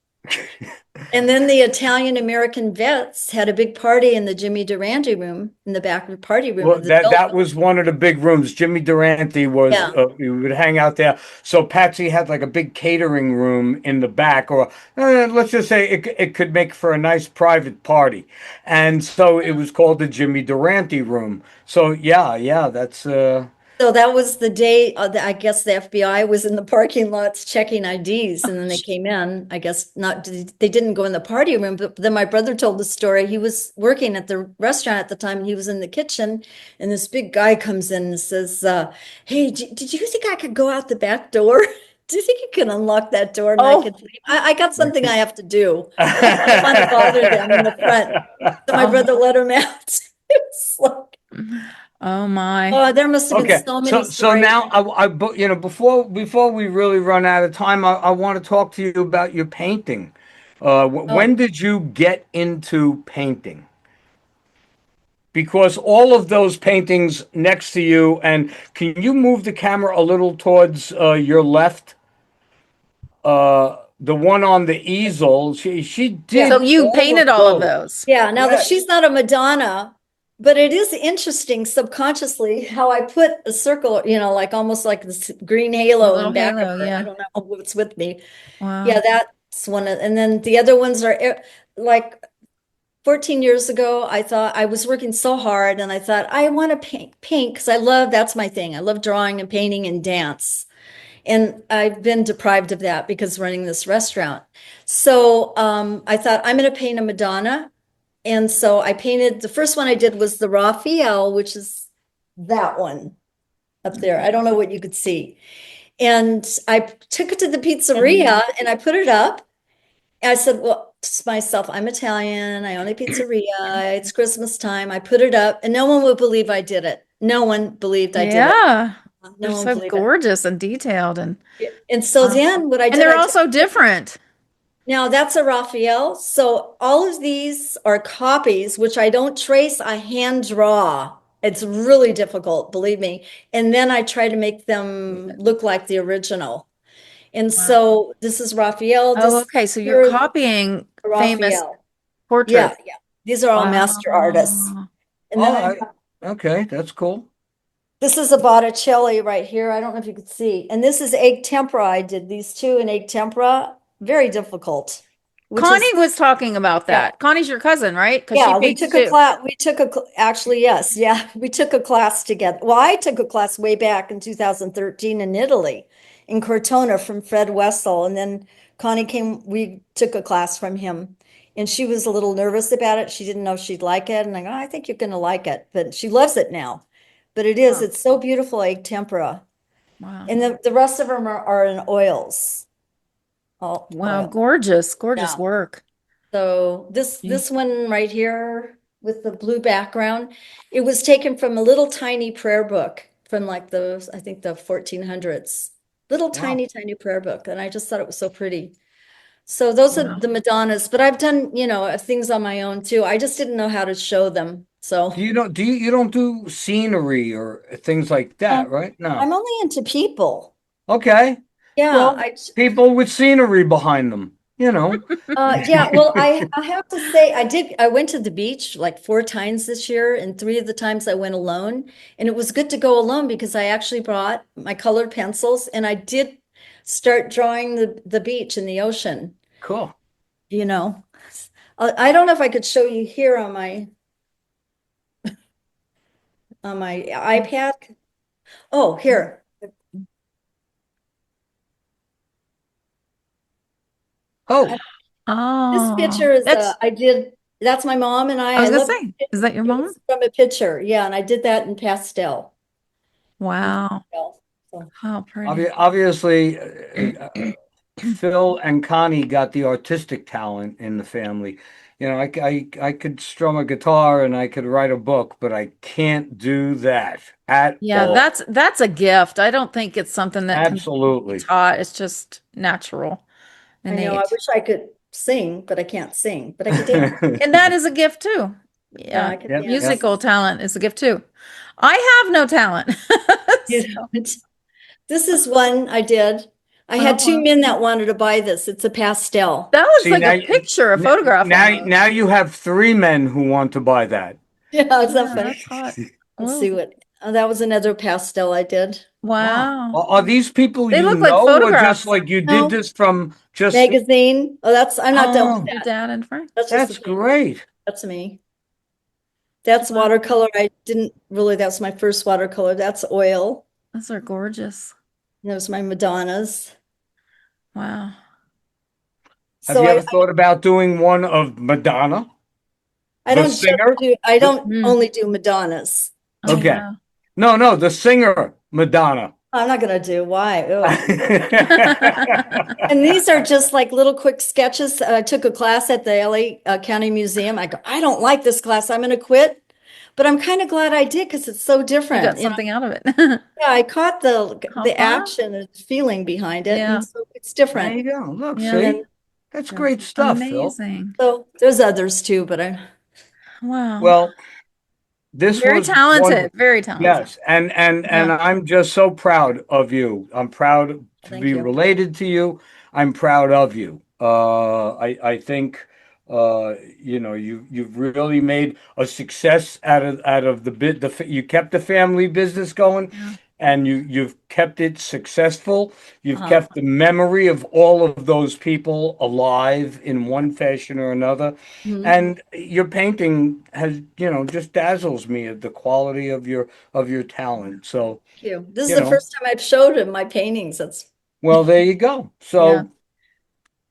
[SPEAKER 3] And then the Italian American vets had a big party in the Jimmy Durante room, in the back party room
[SPEAKER 2] Well,
[SPEAKER 3] of the
[SPEAKER 2] that
[SPEAKER 3] building.
[SPEAKER 2] was one of the big rooms. Jimmy Durante was,
[SPEAKER 3] Yeah.
[SPEAKER 2] we would hang out there. So Patsy had like a big catering room in the back, or let's just say it could make for a nice private party. And so it was called the Jimmy Durante room. So yeah, yeah, that's
[SPEAKER 3] So that was the day, I guess the FBI was in the parking lots checking IDs, and then they came in. I guess not, they didn't go in the party room, but then my brother told the story. He was working at the restaurant at the time, and he was in the kitchen, and this big guy comes in and says, hey, did you think I could go out the back door? Do you think you can unlock that door and I
[SPEAKER 1] Oh,
[SPEAKER 3] could leave? I got something I have to do. I don't want to bother them in the front. So my
[SPEAKER 1] oh,
[SPEAKER 3] brother let him out. It's like,
[SPEAKER 1] oh my.
[SPEAKER 3] oh, there must have been
[SPEAKER 2] Okay,
[SPEAKER 3] so many
[SPEAKER 2] so
[SPEAKER 3] stories.
[SPEAKER 2] now but before we really run out of time, I want to talk to you about your painting. When
[SPEAKER 3] Oh,
[SPEAKER 2] did you get into painting? Because all of those paintings next to you, and can you move the camera a little towards your left? The one on the easel, she
[SPEAKER 3] yeah.
[SPEAKER 1] So
[SPEAKER 2] did
[SPEAKER 1] you
[SPEAKER 2] all
[SPEAKER 1] painted
[SPEAKER 2] of
[SPEAKER 1] all of
[SPEAKER 2] those.
[SPEAKER 1] those.
[SPEAKER 3] Yeah. Now that
[SPEAKER 2] Yeah.
[SPEAKER 3] she's not a Madonna, but it is interesting subconsciously how I put a circle, like almost like this green
[SPEAKER 1] A
[SPEAKER 3] halo
[SPEAKER 1] little
[SPEAKER 3] in back of
[SPEAKER 1] halo,
[SPEAKER 3] her. I
[SPEAKER 1] yeah.
[SPEAKER 3] don't know what's with me. Yeah,
[SPEAKER 1] Wow.
[SPEAKER 3] that's one of, and then the other ones are like 14 years ago, I thought I was working so hard and I thought I want to paint because that's my thing. I love drawing and painting and dance. And I've been deprived of that because running this restaurant. So I thought I'm going to paint a Madonna. And so I painted, the first one I did was the Raphael, which is that one up there. I don't know what you could see. And I took it to the pizzeria and I put it up. And I said, well, to myself, I'm Italian. I own a pizzeria. It's Christmas time. I put it up and no one would believe I did it. No one believed I did it.
[SPEAKER 1] Yeah. They're
[SPEAKER 3] No one
[SPEAKER 1] so
[SPEAKER 3] believed it.
[SPEAKER 1] gorgeous and detailed and
[SPEAKER 3] And so
[SPEAKER 1] wow.
[SPEAKER 3] then what I
[SPEAKER 1] And
[SPEAKER 3] did,
[SPEAKER 1] they're
[SPEAKER 3] I took
[SPEAKER 1] also different.
[SPEAKER 3] now that's a Raphael. So all of these are copies, which I don't trace, I hand draw. It's really difficult, believe me. And then I try to make them look like the original. And
[SPEAKER 1] Wow.
[SPEAKER 3] so this is Raphael,
[SPEAKER 1] Oh,
[SPEAKER 3] this
[SPEAKER 1] okay. So you're
[SPEAKER 3] here is
[SPEAKER 1] copying famous
[SPEAKER 3] Raphael. Yeah,
[SPEAKER 1] portraits.
[SPEAKER 3] yeah. These are all master artists.
[SPEAKER 1] Wow.
[SPEAKER 3] And then
[SPEAKER 2] Oh,
[SPEAKER 3] I have,
[SPEAKER 2] okay, that's cool.
[SPEAKER 3] this is a Botticelli right here. I don't know if you could see. And this is egg tempera. I did these two in egg tempera. Very difficult, which
[SPEAKER 1] Connie
[SPEAKER 3] is
[SPEAKER 1] was talking about
[SPEAKER 3] yeah.
[SPEAKER 1] that. Connie's your cousin, right? Because she
[SPEAKER 3] Yeah,
[SPEAKER 1] paints too.
[SPEAKER 3] actually, yes, yeah, we took a class together. Well, I took a class way back in 2013 in Italy, in Cortona from Fred Wessel. And then we took a class from him. And she was a little nervous about it. She didn't know if she'd like it. And I go, I think you're going to like it. But she loves it now. But
[SPEAKER 1] Oh,
[SPEAKER 3] it's so beautiful, egg tempera.
[SPEAKER 1] wow.
[SPEAKER 3] And the rest of them are in oils, all
[SPEAKER 1] Wow,
[SPEAKER 3] oil.
[SPEAKER 1] gorgeous, gorgeous
[SPEAKER 3] Yeah.
[SPEAKER 1] work.
[SPEAKER 3] So this one right here with the blue background, it was taken from a little tiny prayer book from like I think the 1400s. Little
[SPEAKER 2] Wow.
[SPEAKER 3] tiny prayer book. And I just thought it was so pretty. So those are
[SPEAKER 1] Wow.
[SPEAKER 3] the Madonnas, but I've done, things on my own too. I just didn't know how to show them. So
[SPEAKER 2] You don't do scenery or things like that,
[SPEAKER 3] um,
[SPEAKER 2] right? No.
[SPEAKER 3] I'm only into people.
[SPEAKER 2] Okay.
[SPEAKER 3] Yeah,
[SPEAKER 2] Well, people with scenery behind them. you know.
[SPEAKER 3] Yeah, well, I have to say, I went to the beach like 4 times this year, and 3 of the times I went alone. And it was good to go alone because I actually brought my colored pencils and I did start drawing the beach and the ocean,
[SPEAKER 2] Cool.
[SPEAKER 3] you know. I don't know if I could show you here on my iPad. Oh, here.
[SPEAKER 2] Oh,
[SPEAKER 3] This
[SPEAKER 1] Oh,
[SPEAKER 3] picture is that's my mom and
[SPEAKER 1] I
[SPEAKER 3] I.
[SPEAKER 1] was
[SPEAKER 3] I
[SPEAKER 1] gonna
[SPEAKER 3] love
[SPEAKER 1] say, is that your
[SPEAKER 3] it
[SPEAKER 1] mom?
[SPEAKER 3] was from a picture. Yeah, and I did that in pastel.
[SPEAKER 1] Wow.
[SPEAKER 3] So,
[SPEAKER 1] How pretty.
[SPEAKER 2] obviously, Phil and Connie got the artistic talent in the family. You know, I could strum a guitar and I could write a book, but I can't do that at
[SPEAKER 1] Yeah,
[SPEAKER 2] all.
[SPEAKER 1] that's a gift. I don't think it's something that can be
[SPEAKER 2] Absolutely.
[SPEAKER 1] taught. It's just natural,
[SPEAKER 3] I know, I
[SPEAKER 1] innate.
[SPEAKER 3] wish I could sing, but I can't sing, but I could dance.
[SPEAKER 1] And that is a gift too.
[SPEAKER 3] Yeah,
[SPEAKER 1] Yeah,
[SPEAKER 3] I could
[SPEAKER 2] Yep, yep.
[SPEAKER 3] dance.
[SPEAKER 1] musical talent is a gift too. I have no talent.
[SPEAKER 3] You know, this is one I did. I
[SPEAKER 1] Oh,
[SPEAKER 3] had two
[SPEAKER 1] wow.
[SPEAKER 3] men that wanted to buy this. It's a pastel.
[SPEAKER 1] That looks
[SPEAKER 2] See,
[SPEAKER 1] like a picture, a photograph almost.
[SPEAKER 2] now you have three men who want to buy that.
[SPEAKER 3] Yeah, it's not
[SPEAKER 1] Yeah,
[SPEAKER 3] funny.
[SPEAKER 1] that's hot.
[SPEAKER 3] Let's
[SPEAKER 1] Whoa.
[SPEAKER 3] see what, that was another pastel I did.
[SPEAKER 2] Wow.
[SPEAKER 1] Wow.
[SPEAKER 2] Are these people
[SPEAKER 1] They
[SPEAKER 2] you
[SPEAKER 1] look like
[SPEAKER 2] know, or just
[SPEAKER 1] photographs.
[SPEAKER 2] like you did
[SPEAKER 3] No,
[SPEAKER 2] this from just,
[SPEAKER 3] magazine. Oh, I'm not done with
[SPEAKER 2] oh,
[SPEAKER 1] Your
[SPEAKER 3] that.
[SPEAKER 1] dad and Frank.
[SPEAKER 3] That's just the
[SPEAKER 2] that's
[SPEAKER 3] thing.
[SPEAKER 2] great.
[SPEAKER 3] That's me. That's
[SPEAKER 1] Wow.
[SPEAKER 3] watercolor. I didn't really, that's my first watercolor. That's oil.
[SPEAKER 1] Those are gorgeous.
[SPEAKER 3] And those are my Madonnas.
[SPEAKER 1] Wow.
[SPEAKER 2] Have
[SPEAKER 3] So
[SPEAKER 2] you ever thought about doing one of Madonna,
[SPEAKER 3] I
[SPEAKER 2] the
[SPEAKER 3] don't just
[SPEAKER 2] singer?
[SPEAKER 3] I
[SPEAKER 2] The-
[SPEAKER 3] don't
[SPEAKER 1] Mm.
[SPEAKER 3] only do Madonnas.
[SPEAKER 1] Oh,
[SPEAKER 2] okay.
[SPEAKER 1] wow.
[SPEAKER 2] No, no, the singer, Madonna.
[SPEAKER 3] I'm not gonna do why. And these are just like little quick sketches. I took a class at the LA County Museum. I go, I don't like this class. I'm gonna quit. But I'm kind of glad I did because it's so
[SPEAKER 1] You
[SPEAKER 3] different.
[SPEAKER 1] got
[SPEAKER 3] You know,
[SPEAKER 1] something out of it.
[SPEAKER 3] yeah, I caught
[SPEAKER 1] How
[SPEAKER 3] the
[SPEAKER 1] fun.
[SPEAKER 3] action and feeling behind it,
[SPEAKER 1] Yeah.
[SPEAKER 3] and so it's
[SPEAKER 2] There
[SPEAKER 3] different.
[SPEAKER 2] you go. Look,
[SPEAKER 1] Yeah.
[SPEAKER 2] see?
[SPEAKER 3] And
[SPEAKER 2] That's
[SPEAKER 3] yeah.
[SPEAKER 2] great stuff, Phil.
[SPEAKER 1] Amazing.
[SPEAKER 3] So there's others too, but
[SPEAKER 1] Wow.
[SPEAKER 2] Well, this
[SPEAKER 1] Very
[SPEAKER 2] was
[SPEAKER 1] talented.
[SPEAKER 2] wonderful.
[SPEAKER 1] Very talented.
[SPEAKER 2] Yes, and
[SPEAKER 1] Yeah.
[SPEAKER 2] I'm just so proud of you. I'm proud to
[SPEAKER 3] thank
[SPEAKER 2] be
[SPEAKER 3] you.
[SPEAKER 2] related to you. I'm proud of you. I think you know you've really made a success out of the bit. You kept the family business going,
[SPEAKER 1] Yeah.
[SPEAKER 2] and you've kept it successful. You've
[SPEAKER 3] Uh,
[SPEAKER 2] kept the memory of all of those people alive in one fashion or another.
[SPEAKER 3] mhm.
[SPEAKER 2] And your painting has, you know, just dazzles me at the quality of your talent. So,
[SPEAKER 3] Thank you. This is
[SPEAKER 2] you
[SPEAKER 3] the
[SPEAKER 2] know,
[SPEAKER 3] first time I've showed him my paintings. That's
[SPEAKER 2] well, there you go.
[SPEAKER 1] Yeah.
[SPEAKER 2] So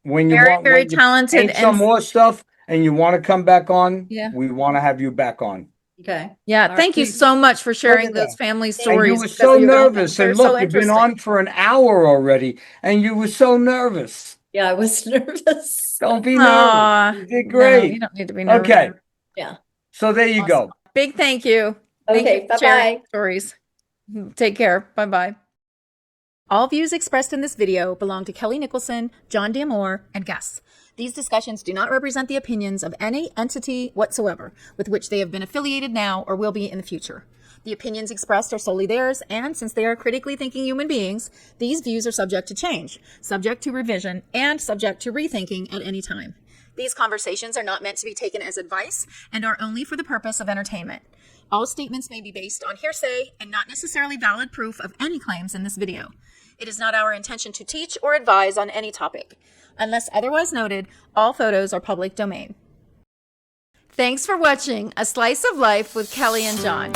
[SPEAKER 2] when
[SPEAKER 1] Very
[SPEAKER 2] when you
[SPEAKER 1] talented
[SPEAKER 2] paint some
[SPEAKER 1] and
[SPEAKER 2] more stuff and you want to come back on,
[SPEAKER 1] yeah.
[SPEAKER 2] we want to have you back on.
[SPEAKER 3] okay.
[SPEAKER 1] Yeah.
[SPEAKER 3] All right.
[SPEAKER 1] Thank you so much for
[SPEAKER 2] Look
[SPEAKER 1] sharing
[SPEAKER 2] at
[SPEAKER 1] those
[SPEAKER 2] that.
[SPEAKER 1] family
[SPEAKER 3] Thank
[SPEAKER 2] And you
[SPEAKER 1] stories
[SPEAKER 2] were
[SPEAKER 1] because
[SPEAKER 2] so
[SPEAKER 3] You're welcome.
[SPEAKER 2] nervous.
[SPEAKER 1] they're
[SPEAKER 2] And
[SPEAKER 1] so
[SPEAKER 2] look, you've been
[SPEAKER 1] interesting.
[SPEAKER 2] on for an hour already, and you were so nervous.
[SPEAKER 3] Yeah, I was nervous.
[SPEAKER 2] Don't be nervous.
[SPEAKER 1] Aw,
[SPEAKER 2] You did
[SPEAKER 1] no, you
[SPEAKER 2] great.
[SPEAKER 1] don't need to be nervous.
[SPEAKER 2] Okay.
[SPEAKER 3] Yeah.
[SPEAKER 2] So there you
[SPEAKER 1] Awesome.
[SPEAKER 2] go.
[SPEAKER 1] Big thank you. Thank you
[SPEAKER 3] Okay.
[SPEAKER 1] for sharing
[SPEAKER 3] Bye-bye.
[SPEAKER 1] stories. Take care. Bye bye. All views expressed in this video belong to Kelly Nicholson, Jon D'Amore, and guests. These discussions do not represent the opinions of any entity whatsoever with which they have been affiliated now or will be in the future. The opinions expressed are solely theirs, and since they are critically thinking human beings, these views are subject to change, subject to revision, and subject to rethinking at any time. These conversations are not meant to be taken as advice and are only for the purpose of entertainment. All statements may be based on hearsay and not necessarily valid proof of any claims in this video. It is not our intention to teach or advise on any topic. Unless otherwise noted, all photos are public domain. Thanks for watching A Slice of Life with Kelly and Jon.